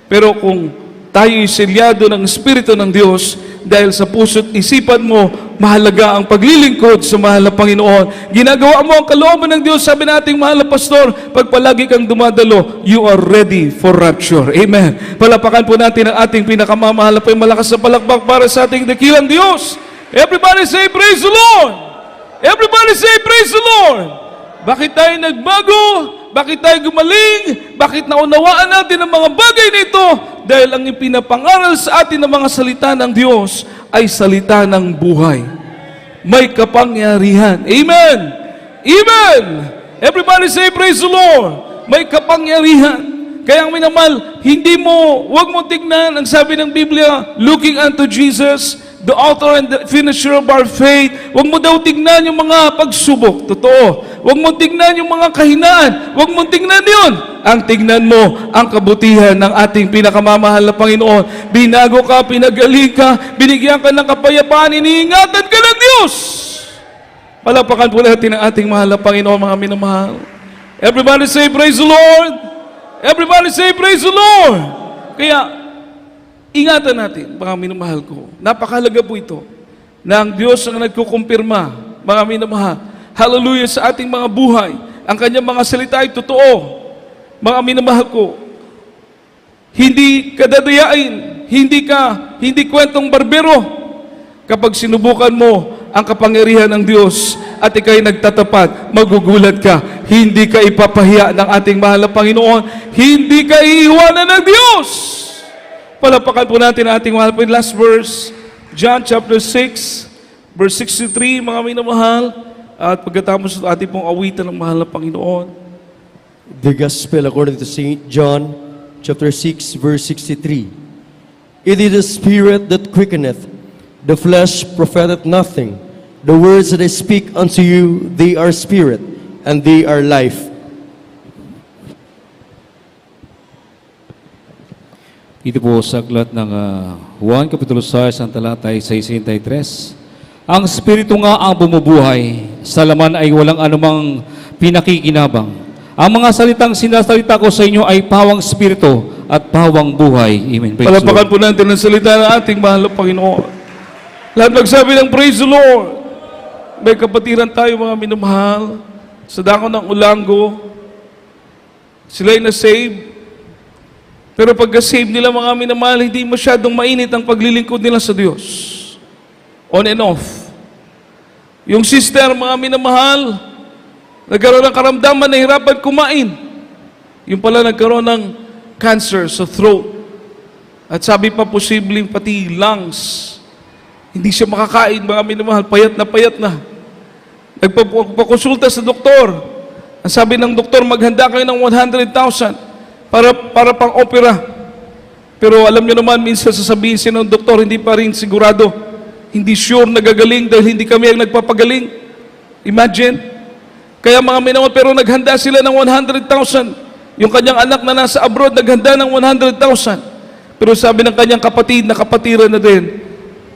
Pero kung tayo'y selyado ng Espiritu ng Diyos, dahil sa puso't isipan mo, mahalaga ang paglilingkod sa mahal na Panginoon. Ginagawa mo ang kalooban ng Diyos. Sabi nating mahal na pastor, pag palagi kang dumadalo, you are ready for rapture. Amen. Palapakan po natin ang ating pinakamamahal na malakas na palakpak para sa ating dakilang Diyos. Everybody say, praise the Lord! Everybody say, praise the Lord! Bakit tayo nagbago? Bakit tayo gumaling? Bakit naunawaan natin ang mga bagay nito? Dahil ang ipinapangaral sa atin ng mga salita ng Diyos ay salita ng buhay. May kapangyarihan. Amen! Amen! Everybody say, praise the Lord! May kapangyarihan. Kaya ang minamahal, huwag mo tignan, ang sabi ng Biblia, looking unto Jesus, the author and the finisher of our faith. Huwag mo daw tignan yung mga pagsubok. Totoo. Huwag mo tignan yung mga kahinaan. Huwag mo tignan yun. Ang tignan mo, ang kabutihan ng ating pinakamamahal na Panginoon. Binago ka, pinagaling ka, binigyan ka ng kapayapaan, iniingatan ka ng Diyos. Palapakan po natin ang ating mahal na Panginoon, mga minamahal. Everybody say, praise the Lord. Everybody say, praise the Lord. Kaya, ingatan natin, mga minamahal ko. Napakahalaga po ito na ang Diyos ang nagkukumpirma, mga minamahal. Hallelujah sa ating mga buhay. Ang kanyang mga salita ay totoo. Mga minamahal ko, hindi ka dadayain, hindi kwentong barbero. Kapag sinubukan mo ang kapangyarihan ng Diyos at ikaw'y nagtatapat, magugulat ka. Hindi ka ipapahiya ng ating mahal na Panginoon. Hindi ka iiwanan ng Diyos. Palapakan po natin ang ating mahal po. Last verse, John chapter 6, verse 63, mga minamahal. At pagkatapos ng ating pong awitan ng mahal na Panginoon. The Gospel according to St. John, chapter 6, verse 63. It is the Spirit that quickeneth, the flesh profiteth nothing. The words that I speak unto you, they are spirit, and they are life. Ito po sa aklat ng Juan, Kapitulo 6, ang talatay 63. Ang Espiritu nga ang bumubuhay, sa laman ay walang anumang pinakikinabang. Ang mga salitang sinasalita ko sa inyo ay pawang Espiritu at pawang buhay. Amen. Praise the Palapakan Lord. po natin ang salita ng ating mahal na Panginoon. Lahat magsabi ng praise the Lord. May kapatiran tayo, mga minamahal, sa dako ng Ulango. Sila'y na-save. Pero pagka-save nila, mga minamahal, hindi masyadong mainit ang paglilingkod nila sa Diyos. On and off. Yung sister, mga minamahal, nagkaroon ng karamdaman, nahirapan kumain. Yung pala nagkaroon ng cancer sa throat. At sabi pa, posibleng pati lungs. Hindi siya makakain, mga minamahal, payat na. Nagpakonsulta sa doktor. Ang sabi ng doktor, maghanda kayo ng 100,000 para pang-opera. Pero alam niyo naman, minsan sasabihin siya ng doktor, hindi pa rin sigurado. Hindi sure na gagaling dahil hindi kami ang nagpapagaling. Imagine. Kaya mga minamahal, pero naghanda sila ng 100,000. Yung kanyang anak na nasa abroad, naghanda ng 100,000. Pero sabi ng kanyang kapatid na kapatiran na din,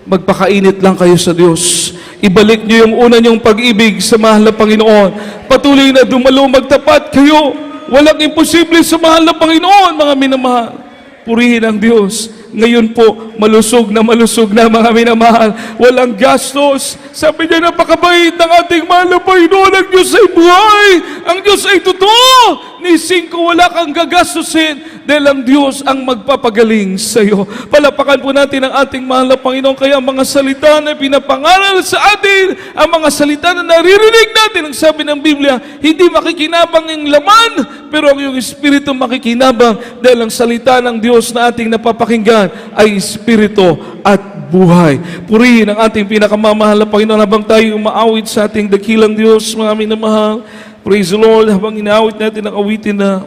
magpakainit lang kayo sa Diyos. Ibalik niyo yung una niyong pag-ibig sa mahal na Panginoon. Patuloy na dumalo, magtapat kayo. Walang imposible sa mahal na Panginoon, mga minamahal. Purihin ang Diyos. Ngayon po, malusog na mga minamahal. Walang gastos. Sabi niya, napakabait ng ating mahal na Panginoon. Ang Diyos ay buhay. Ang Diyos ay totoo. Nising ko, wala kang gagastusin dahil ang Diyos ang magpapagaling sa iyo. Palapakan po natin ang ating mahal na Panginoon. Kaya ang mga salita na pinapangaral sa atin, ang mga salita na naririnig natin, ang sabi ng Biblia, hindi makikinabang ang laman, pero ang iyong espiritu makikinabang dahil ang salita ng Diyos na ating napapakinggan ay espiritu at buhay. Purihin ang ating pinakamamahal na Panginoon habang tayo umaawit sa ating dakilang Diyos, mga minamahal. Praise the Lord, habang inaawit natin ang awitin na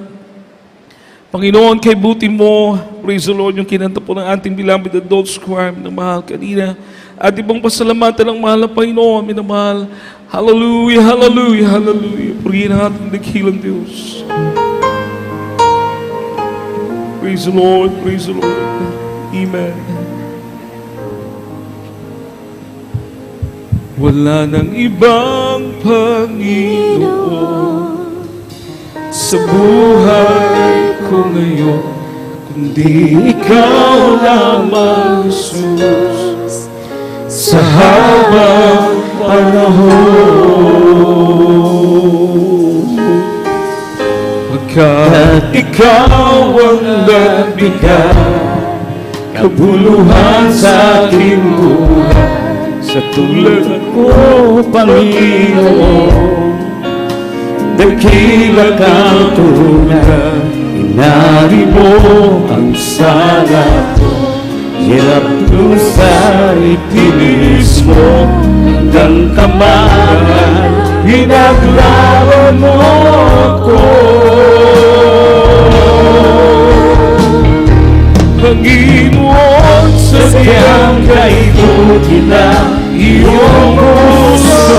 Panginoon, kay buti mo, praise the Lord, yung kinanta po ng ating beloved adults choir na mahal kanina. At ibang pasalamatan ng mahal na Panginoon, minamahal. Hallelujah, hallelujah, hallelujah. Purihin ang ating dakilang Diyos. Praise the Lord, praise the Lord. Amen. Wala nang ibang Panginoon sa buhay ko ngayon, kundi ikaw lamang, Jesus, sa habang panahon. Pagkat ikaw ang nagbigay kabuluhan sa aking buhay, sa tulad ko, Panginoon, dakila kang tulad, inari mo ang sala ko, hirap lusa itinis mo, hanggang kamaran, pinaglawan mo ko. Panginoon, sadyang kaibuti na iyong puso,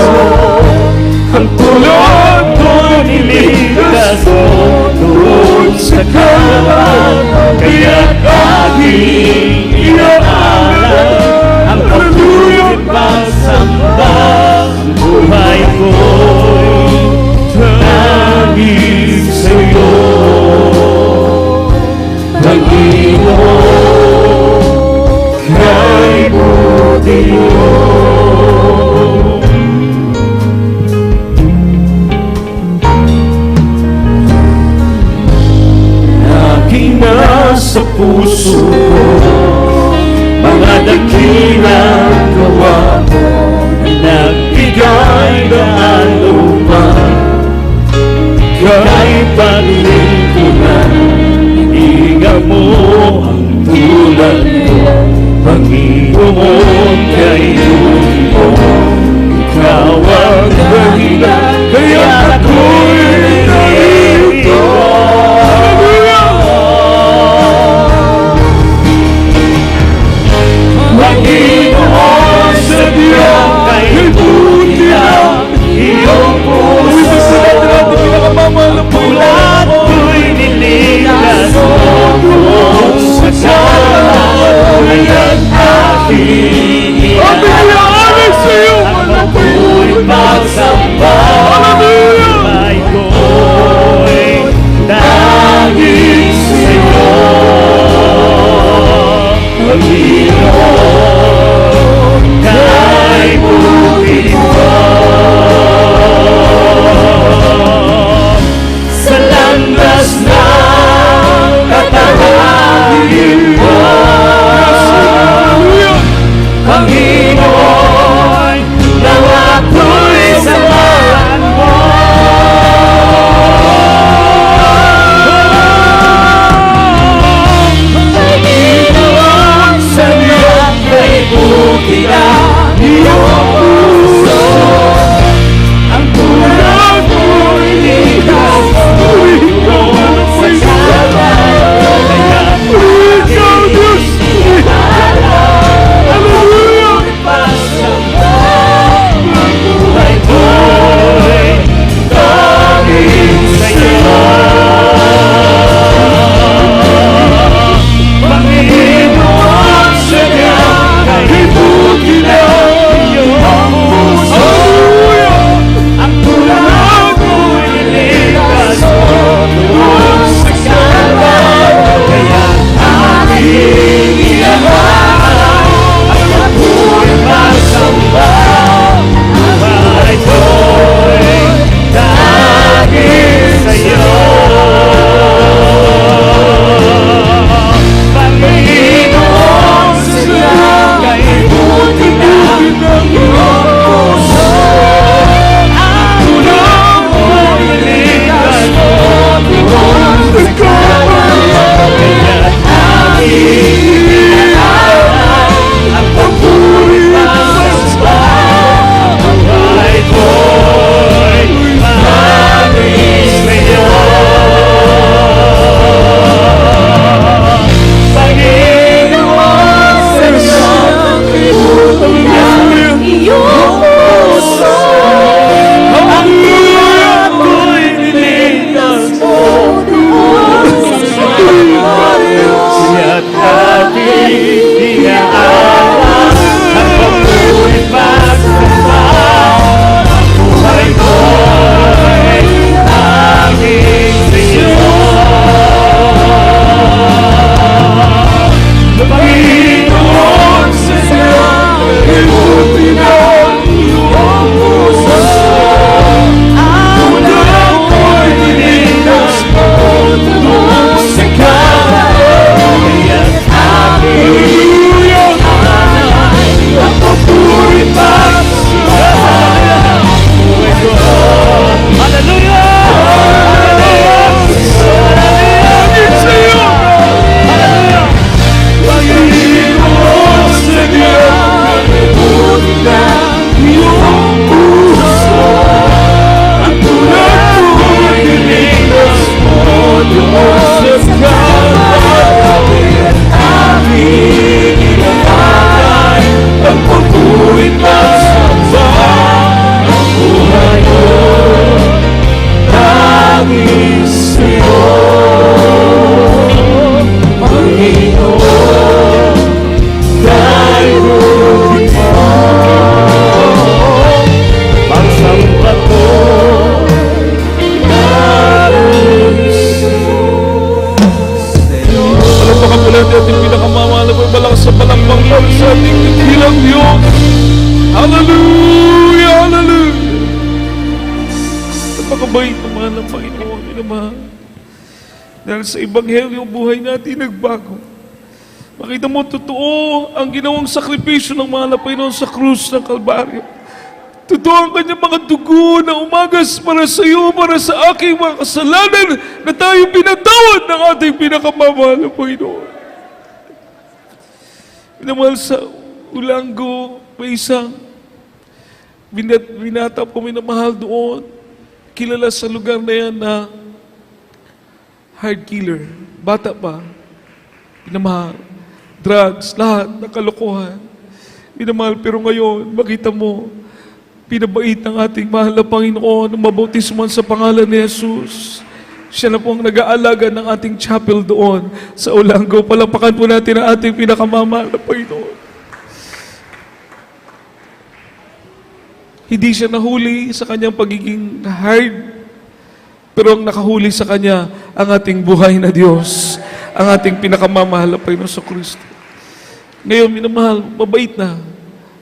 ang tulad ko nilikas mo doon sa kawan, kaya't aking inaalam ang patuloy pagsamba, ang buhay ko'y tanging sa'yo, Panginoon, kay buti mo. Aking nasa puso ko, mga dakilang gawa mo, na nagbigay ng luman, kay paglingkuran, hininga mo ang tulad mo, Panginoon, kay buti mo, ikaw ang dahilan, kaya ako'y narito. Panginoon, sadyang kay buti na iyong puso, tulad ko'y nilikas mo doon sa kawan, kaya't aking inaalam ang ako'y pagsamba, masamba ang buhay ko, nangis sa'yo, Panginoon, dahil buhay mo, pagsamba ko, palakpakan po natin ating pinakamamahal na malakas sa palakpang para sa ating dakilang Diyos. Hallelujah! Hallelujah! Napakabait naman ng Panginoon, minamahal. Dahil sa Ebanghelyo, buhay natin nagbago. Makita mo, totoo ang ginawang sakripisyo ng mahal na Panginoon sa krus ng Kalbaryo. Totoo ang kanyang mga dugo na umagas para sa iyo, para sa aking mga kasalanan na tayo pinatawad ng ating pinakamamahal na Panginoon. Minamahal sa Ulanggo, may isang binata po minamahal doon. Kilala sa lugar na yan na hard killer. Bata pa. Minamahal. Drugs, lahat, nakalokohan. Minamahal, pero ngayon, makita mo, pinabait ng ating mahal na Panginoon, mabautisman sa pangalan ni Jesus. Siya na po ang nag-aalaga ng ating chapel doon sa Olanggo. Palapakan po natin ang ating pinakamamahal na Panginoon. Hindi siya nahuli sa kanyang pagiging hard, pero ang nakahuli sa kanya ang ating buhay na Diyos, ang ating pinakamamahal na Panginoon sa Kristo. Ngayon, minamahal, mabait na.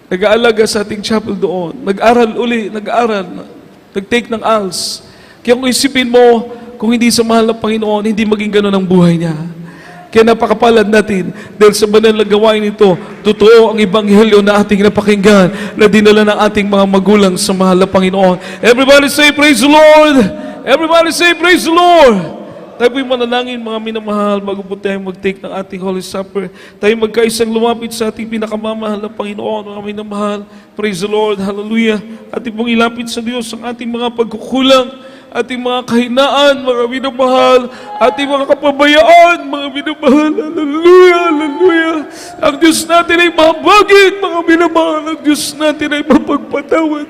Nag-aalaga sa ating chapel doon. Nag-aral uli, nag-take ng ALS. Kaya kung isipin mo, kung hindi sa mahal na Panginoon, hindi maging gano'n ang buhay niya. Kaya napakapalad natin dahil sa banal na gawain ito, totoo ang Ebanghelyo na ating napakinggan na dinala ng ating mga magulang sa mahal na Panginoon. Everybody say, praise the Lord! Everybody say, praise the Lord! Tayo po'y manalangin, mga minamahal, bago po tayo mag-take ng ating Holy Supper. Tayo magkaisang lumapit sa ating pinakamamahal na Panginoon, mga minamahal. Praise the Lord, hallelujah. Ating pong ilapit sa Diyos ang ating mga pagkukulang, ating mga kahinaan, mga minamahal, ating mga kapabayaan, mga minamahal. Hallelujah, hallelujah. Ang Diyos natin ay mahabagin, mga minamahal. Ang Diyos natin ay mapagpatawad.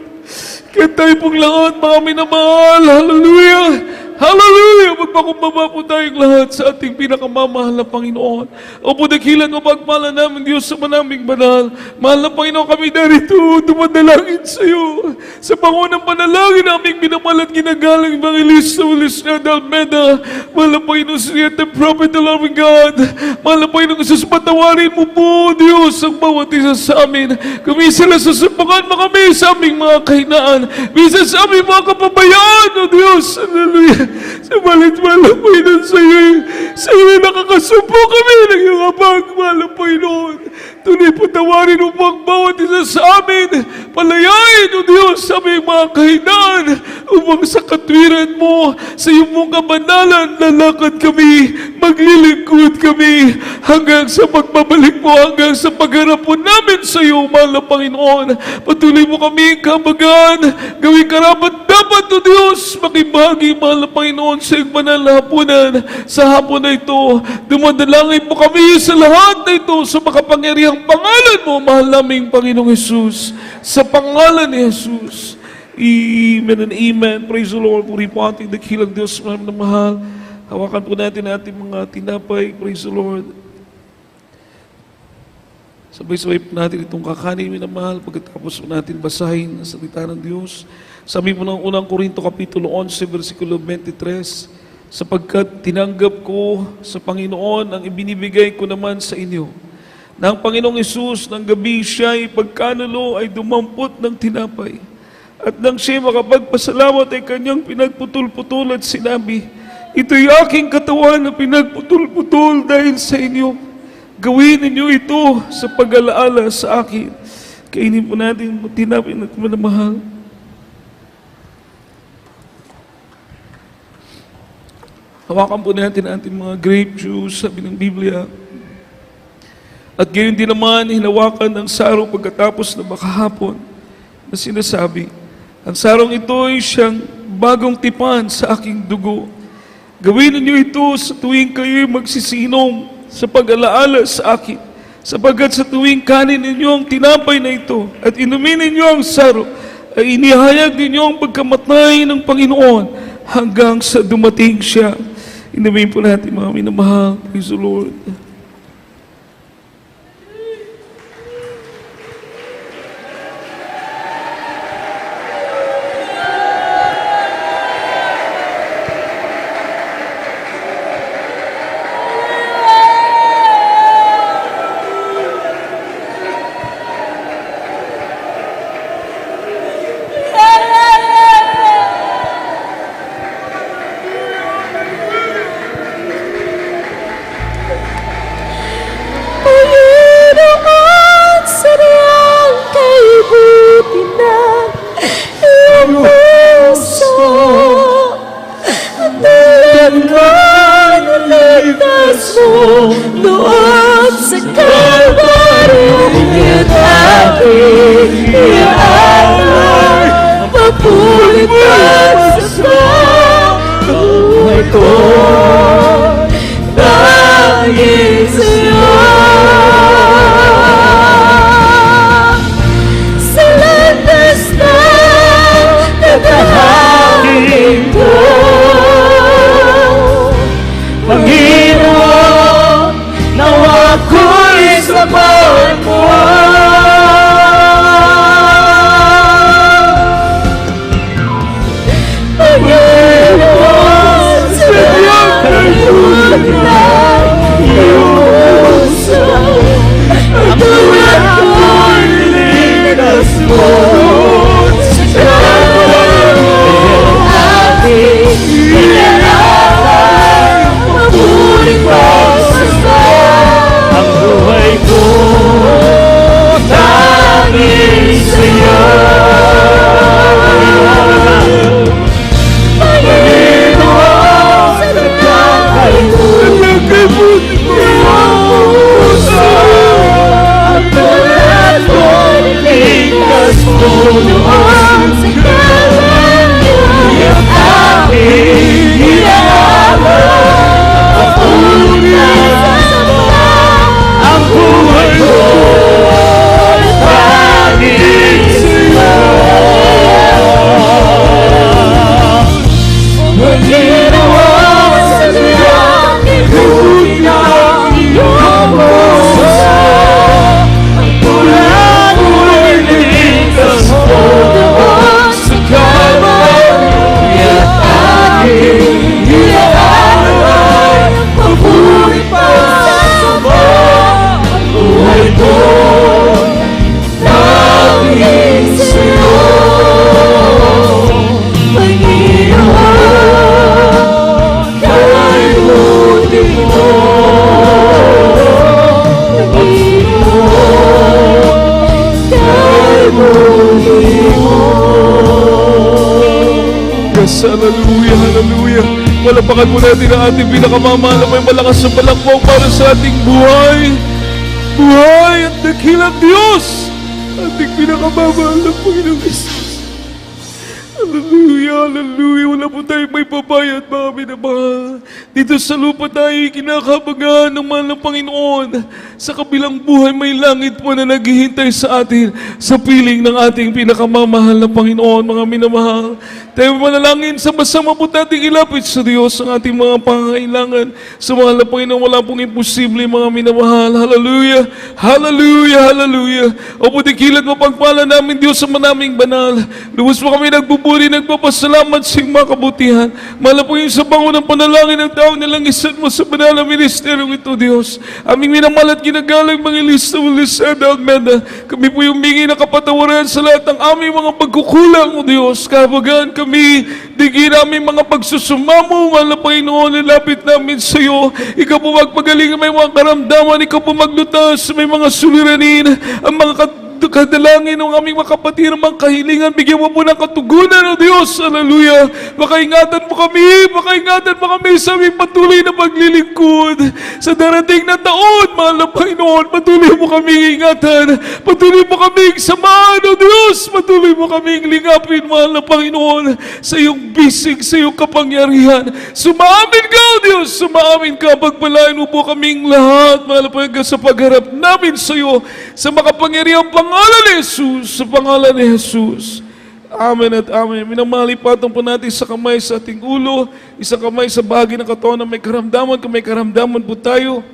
Kaya tayo pong lahat, mga minamahal. Hallelujah. Hallelujah! Magpakumbaba po tayong lahat sa ating pinakamamahal na Panginoon. O po dakilan o pagpala namin Diyos sa manaming banal. Mahal na Panginoon, kami narito, dumadalangin sa iyo. Sa pangunang panalangin naming minamahal at ginagalang Evangelista Ulisnada Almeda. Mahal na Panginoon, siya the prophet of loving God. Mahal na Panginoon, Jesus, patawarin mo po, Diyos, ang bawat isa sa amin. Kami sila susubukan mo kami sa aming mga kahinaan. Minsan sa aming mga kapabayaan, O Diyos. Hallelujah. Subalit, mahal na Panginoon, sa iyo nakakasupo kami ng iyong abang, mahal na Panginoon. Tunay patawarin mo ang bawat isa sa amin. Palayain, O Diyos, sa aming mga kahinaan upang sa katwiran mo, sa iyong mong kabanalan, lalakad kami, maglilingkod kami hanggang sa pagbabalik mo, hanggang sa pagharap po namin sa iyo, mahal na Panginoon. Patuloy mo kami kabagan, gawing karapat dapat, O Diyos, makibagi, mahal na Panginoon, sa iyong banal na hapunan. Sa hapon na ito, dumadalangin mo kami sa lahat na ito sa makapangyarihang pangalan mo, mahal naming Panginoong Jesus. Sa pangalan ni Jesus. Amen and amen. Praise the Lord. Puri po ating dakilang Diyos na mahal. Hawakan po natin ating mga tinapay. Praise the Lord. Sabay-sabay po natin itong kakanin, minamahal, pagkatapos po natin basahin ang salita ng Diyos. Sabi mo ng unang Korinto Kapitulo 11, versikulo 23, sapagkat tinanggap ko sa Panginoon ang ibinibigay ko naman sa inyo. Na ang Panginoong Hesus ng gabi siya'y pagkanulo ay dumampot ng tinapay. At nang siya makapagpasalamat ay kanyang pinagputol-putol at sinabi, ito'y aking katawan na pinagputol-putol dahil sa inyo. Gawin ninyo ito sa pag-alaala sa akin. Kainin po natin tinapay na mahal. Hawakan po natin ang ating mga grape juice, sabi ng Biblia. At gayon din naman, hinawakan ang sarong pagkatapos na makahapon na sinasabi, ang sarong ito ay siyang bagong tipan sa aking dugo. Gawin ninyo ito sa tuwing kayo magsisinom sa pag-alaala sa akin. sapagkat sa tuwing kanin ninyo ang tinapay na ito at inumin ninyo ang saro, ay inihayag ninyo ang pagkamatay ng Panginoon hanggang sa dumating siya. Inumin po natin mga minamahal. Praise the Lord. Panginoon, sadyang kaibuti ng iyong puso. At tulad ko, naligtas mo doon sa Kalbaryo. At aking iaalay, mapulitan sa buhay ko. Dahil sa'yo, sa landas na tatahangin ko, Panginoon, nawa ko'y sabayan mo. Panginoon, sadyang kaibuti ng iyong puso. At tulad ko'y niligtas mo sa Kalbaryo. Aking inaalay, mabuling pagsasama ang buhay ko. Dahil sa'yo, Panginoon, sadyang kaibuti ng iyong puso. At tulad ko'y niligtas mo doon sa Kalbaryo. Ang aking inaalay, mapuling pagsasama ang buhay ko. Dahil sa'yo, Panginoon, sadyang kaibuti ng iyong puso. Ang tulad ko'y niligtas mo doon sa Kalbaryo. At aking inaalay, mabuling pagsasama ang buhay ko. Dahil sa'yo, Panginoon, kaibuti mo. Panginoon, kaibuti mo. Yes, hallelujah, hallelujah. Malapakan mo natin ang ating pinakamamahal na may malakas na palakpak para sa ating buhay. Buhay at dakilang Diyos. Ating pinakamamahal na Panginoong Jesus. Hallelujah, hallelujah. Wala po tayong may pabayad, mga minamahal. Dito sa lupa tayo kinakabagaan ng mahal ng Panginoon. Sa kabilang buhay may langit po na naghihintay sa atin sa piling ng ating pinakamamahal na Panginoon, mga minamahal. Tayo manalangin sa masama po nating ilapit sa Diyos ang ating mga pangangailangan. Sa mahal na Panginoon, wala pong imposible, mga minamahal. Hallelujah, hallelujah, hallelujah. O po dikilat mapagpala namin Diyos sa manaming banal. Lubos po kami nagbuburi, nagpapasalamat sa iyong mga kabutihan. Mahal po yung sa bango ng panalangin ng tao nilang isat mo sa banal na ministeryong ito, Diyos. Aming minamahal at ginagalang mga lista mo, Lisada Almeda. Kami po yung mingi na kapatawaran sa lahat ng aming mga pagkukulang, O Diyos. Kabagaan kami, digin namin mga pagsusumamo, mahal na Panginoon, nilapit namin sa iyo. Ikaw po magpagaling may mga karamdaman, ikaw po maglutas, may mga suliranin, ang mga kadalangin ng aming mga kapatid ng mga kahilingan. Bigyan mo po ng katugunan, O Diyos. Hallelujah. Makaingatan mo kami sa aming patuloy na paglilingkod. Sa darating na taon, mahal na Panginoon, patuloy mo kami ingatan. Patuloy mo kami samahan, O Diyos. Patuloy mo kami lingapin, mahal na Panginoon, sa iyong bisig, sa iyong kapangyarihan. Sumaamin ka, O Diyos. Sumaamin ka. Pagpalain mo po kaming lahat, mahal na Panginoon, sa pagharap namin sa iyo, sa makapangyarihang pangalan ni Jesus, sa pangalan ni Jesus. Amen at amen. Minamahalipatan po natin sa kamay sa ating ulo, isang kamay sa bahagi ng katawan na may karamdaman. Kung may karamdaman po tayo,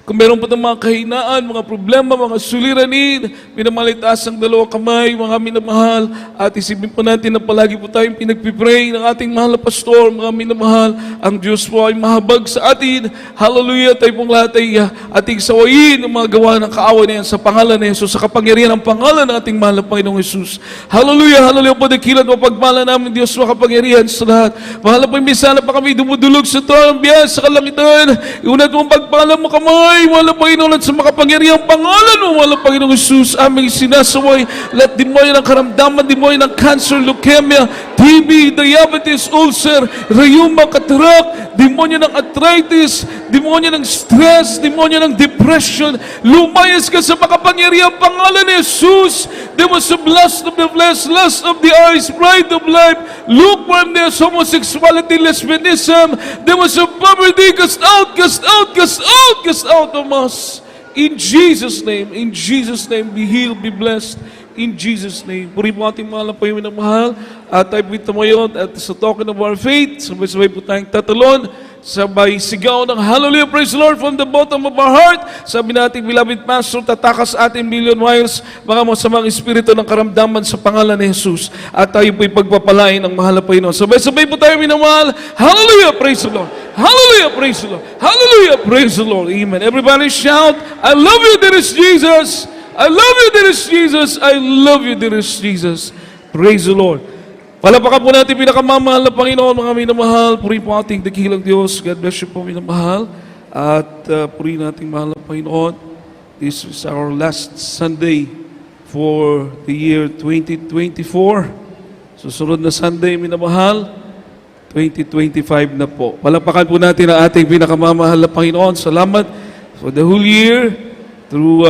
kung meron po ng mga kahinaan, mga problema, mga suliranin, minamalitas ang dalawang kamay, mga minamahal, at isipin po natin na palagi po tayong pinagpipray ng ating mahal na pastor, mga minamahal. Ang Diyos po ay mahabag sa atin. Hallelujah, tayo pong lahat ay ating sawayin ng mga gawa ng kaaway na yan sa pangalan ni Jesus, sa kapangyarihan ng pangalan ng ating mahal na Panginoong Jesus. Hallelujah, hallelujah po, dakilan mo pagpala namin, Diyos, makapangyarihan sa lahat. Mahal na Panginoon, pa kami dumudulog sa trono ng biyaya sa kalangitan. Iunat mo pagpala mo kamay, mahal na Panginoon, at sa makapangyarihang pangalan mo, mahal na Panginoong Jesus, aming sinasaway lahat demonyo ng karamdaman, demonyo ng cancer, leukemia, TB, diabetes, ulcer, rheuma, cataract, demonyo ng arthritis, demonyo ng stress, demonyo ng depression. Lumayas ka sa makapangyarihang pangalan ni Jesus. Demons of lust of the flesh, lust of the eyes, pride of life, lukewarmness, homosexuality, lesbianism, demons of poverty, cast out, cast out, cast out, cast out of us. In Jesus' name, be healed, be blessed. In Jesus' name. Puri po ating mahal na Panginoon na mahal. At tayo po tumayon at sa token of our faith, sabay-sabay po tayong tatalon, sabay sigaw ng hallelujah, praise the Lord from the bottom of our heart. Sabi natin, beloved pastor, tatakas ating million miles, mga masamang espiritu ng karamdaman sa pangalan ni Jesus. At tayo po'y pagpapalain ng mahal na Panginoon. Sabay-sabay po tayo minamahal. Hallelujah, praise the Lord. Hallelujah, praise the Lord. Hallelujah, praise the Lord. Amen. Everybody shout, I love you, there is Jesus. I love you, there is Jesus. I love you, there is Jesus. Praise the Lord. Palapakan po natin pinakamamahal na Panginoon, mga minamahal. Purihin po ating dakilang Diyos. God bless you po, minamahal. At purihin nating mahal na Panginoon. This is our last Sunday for the year 2024. Susunod na Sunday, minamahal, 2025 na po. Palapakan po natin ang ating pinakamamahal na Panginoon. Salamat for the whole year through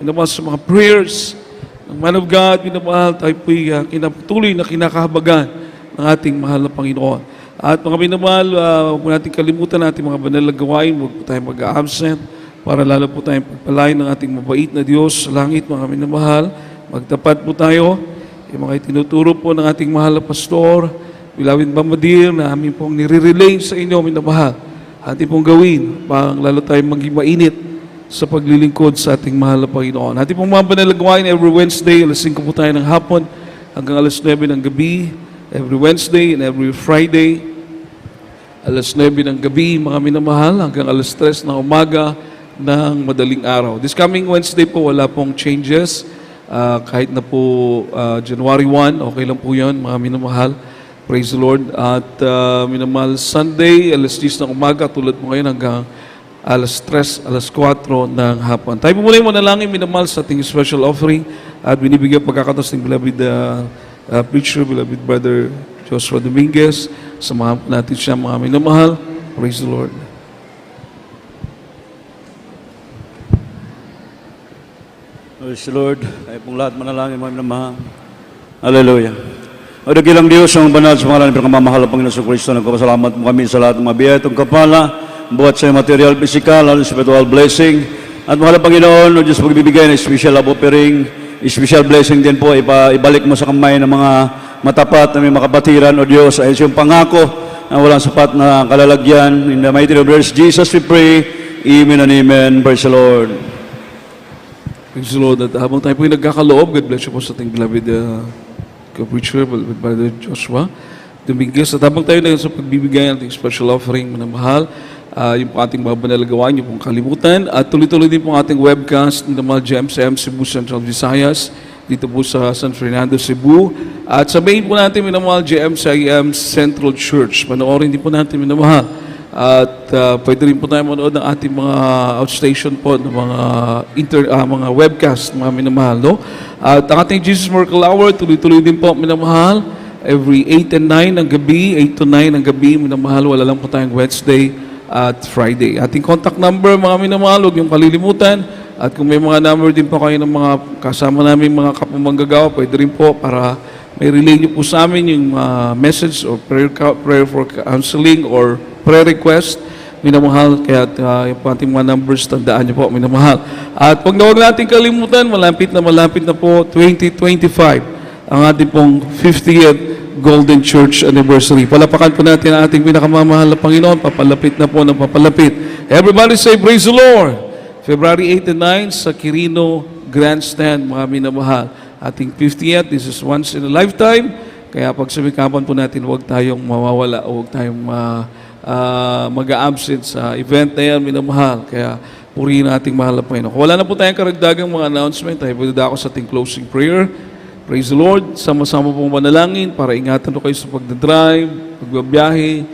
minamahal sa mga prayers ng man of God, minamahal, tayo po'y kinapatuloy na kinakahabagan ng ating mahal na Panginoon. At mga minamahal, huwag natin kalimutan natin mga banal na gawain, huwag po tayong mag-absent para lalo po tayong pagpalain ng ating mabait na Diyos sa langit, mga minamahal. Magtapat po tayo, yung mga itinuturo po ng ating mahal na pastor, Beloved Mamadir, na amin pong nire-relay sa inyo, minamahal. Ating pong gawin, pang lalo tayong maging mainit sa paglilingkod sa ating mahal na Panginoon. Ating pong mga banalagawain every Wednesday, alas 5 po tayo ng hapon hanggang alas 9 ng gabi. Every Wednesday and every Friday, alas 9 ng gabi, mga minamahal, hanggang alas 3 ng umaga ng madaling araw. This coming Wednesday po, wala pong changes. Kahit na po January 1, okay lang po yun, mga minamahal. Praise the Lord. At minamahal, Sunday, alas 10 ng umaga, tulad mo ngayon hanggang alas 3, alas 4 ng hapon. Tayo po muna yung manalangin, minamahal, sa ating special offering at binibigyan pagkakataon ng beloved preacher, beloved brother Joshua Dominguez. Samahan po natin siya, mga minamahal. Praise the Lord. Praise the Lord. Tayo pong lahat manalangin, mga minamahal. Hallelujah. O dakilang Diyos, ang banal sa pangalan ng pinakamamahal ng Panginoon sa Kristo, nagpapasalamat mo kami sa lahat ng mga biyaya itong kapala, buhat sa material, physical, at spiritual blessing. At mahal na Panginoon, o Diyos, pagbibigay ng special love offering, special blessing din po, ibalik mo sa kamay ng mga matapat na may makapatiran, o Diyos, ay yung pangako na walang sapat na kalalagyan. In the mighty name of Jesus, we pray. Amen and amen. Praise the Lord. Praise the Lord. At habang tayo po yung nagkakaloob, God bless you po sa ating beloved preacher, beloved brother Joshua Dominguez. At habang tayo na sa pagbibigay ng ating special offering, manamahal, yung po ating mga banalagawan, yung pong kalimutan. At tuloy-tuloy din po ating webcast ng mga GMCM Cebu Central Visayas, dito po sa San Fernando, Cebu. At sabihin po natin, minamahal, GMCM Central Church. Panoorin din po natin, minamahal, At pwede rin po tayo manood ng ating mga outstation po, ng mga webcast, mga minamahal, no? At ang ating Jesus Miracle Hour, tuloy-tuloy din po, minamahal. Every 8 and 9 ng gabi, 8 to 9 ng gabi, minamahal. Wala lang po tayong Wednesday at Friday. Ating contact number, mga minamahal, huwag yung kalilimutan. At kung may mga number din po kayo ng mga kasama namin, mga kapamanggagawa, pwede rin po para may relay niyo po sa amin yung message or prayer for counseling or prayer request, minamahal. Kaya yung ating mga numbers, tandaan niyo po, minamahal. At huwag natin kalimutan, malapit na po 2025, ang ating pong 50th Golden Church Anniversary. Palapakan po natin ang ating pinakamamahal na Panginoon, papalapit na po ng papalapit. Everybody say, praise the Lord! February 8 and 9 sa Quirino Grandstand, mga minamahal. Ating 50th, this is once in a lifetime. Kaya pagsumikapan po natin, huwag tayong mawawala o huwag tayong mag-a-absent sa event na yan, minamahal. Kaya purihin nating mahal na Panginoon. Kung wala na po tayong karagdagang mga announcement, tayo pwede ako sa ating closing prayer. Praise the Lord. Sama-sama pong manalangin para ingatan po kayo sa pagdadrive, pagbabiyahe.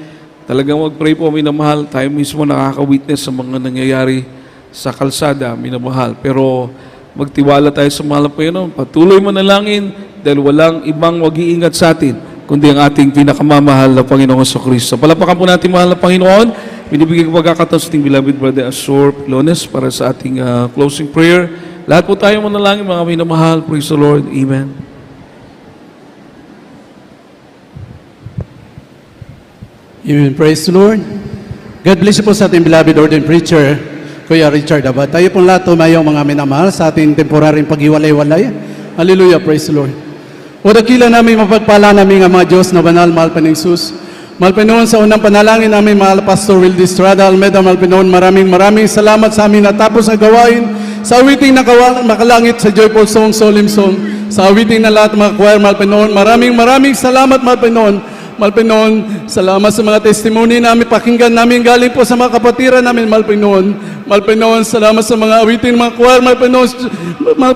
Talagang mag-pray po, minamahal. Tayo mismo nakaka-witness sa mga nangyayari sa kalsada, minamahal. Pero magtiwala tayo sa mahal na Panginoon. Patuloy manalangin dahil walang ibang mag-iingat sa atin kundi ang ating pinakamamahal na Panginoon sa Kristo. Palapakan po natin mahal na Panginoon. Binibigay ko pagkakataon sa ating beloved brother Azor Pilones para sa ating closing prayer. Lahat po tayo manalangin, mga minamahal. Praise the Lord. Amen. Amen. Praise the Lord. God bless you po sa ating beloved ordained preacher, Kuya Richard Abad. Tayo pong lahat tumayong mga minamahal sa ating temporaryong paghiwalay-walay. Hallelujah. Praise the Lord. O dakila namin mapagpala namin ang mga Diyos na banal, mahal pa ng Jesus. Mahal Panginoon, sa unang panalangin namin, mahal Pastor Will Distrada Almeida, mahal Panginoon, maraming salamat sa amin natapos na gawain sa awiting nakalangit sa Joyful Song, Solemn Song, sa awiting na lahat mga choir, mahal Panginoon, maraming salamat, mahal Panginoon. Mahal Panginoon, salamat sa mga testimony namin, pakinggan namin galing po sa mga kapatiran namin, mahal Panginoon. Mahal Panginoon, salamat sa mga awitin, mga choir, mahal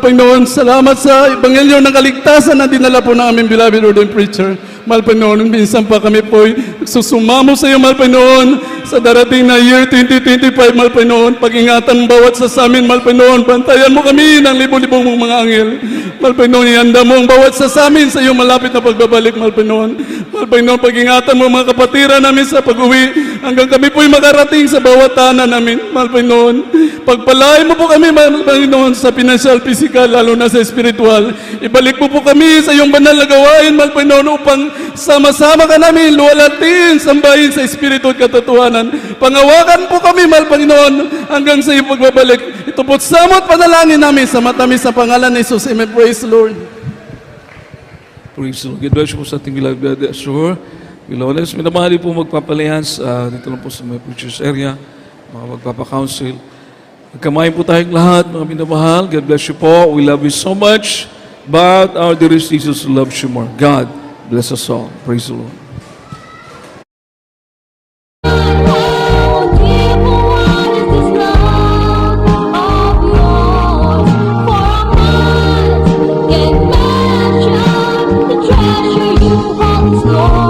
Panginoon, salamat sa ebanghelyo ng kaligtasan na dinala po ng aming beloved ordained preacher. Mahal Panginoon, minsan pa kami po susumamo sa iyo, mahal Panginoon, sa darating na year 2025, mahal Panginoon, pag-ingatan bawat sa amin, mahal Panginoon, bantayan mo kami ng libo-libong mong mga anghel. Mahal Panginoon, ihanda mo ang bawat sa amin sa iyong malapit na pagbabalik, mahal Panginoon. Mahal Panginoon, pag-ingatan mo mga kapatiran namin sa pag-uwi hanggang kami po'y makarating sa bawat tahanan namin, mahal Panginoon. Pagpalain mo po kami, mahal Panginoon, sa financial, physical, lalo na sa spiritual. Ibalik mo po kami sa iyong banal na gawain, mahal Panginoon, upang sama-sama ka namin luwalatin, sambahin sa espiritu at katotohanan. Pangawakan po kami, mahal Panginoon, hanggang sa iyong pagbabalik. Ito po samot panalangin namin sa matamis sa pangalan ni Jesus. Amen. Praise the Lord. Praise the Lord. God bless you po sa ating beloved brother Azor Pilones. Minamahali po magpapalehas dito lang po sa may preachers area, mga magpapakounsel. Magkamayin po tayong lahat, mga minamahal. God bless you po. We love you so much. But our dearest Jesus loves you more. God bless us all. Praise the Lord. Treasure you hold, Lord.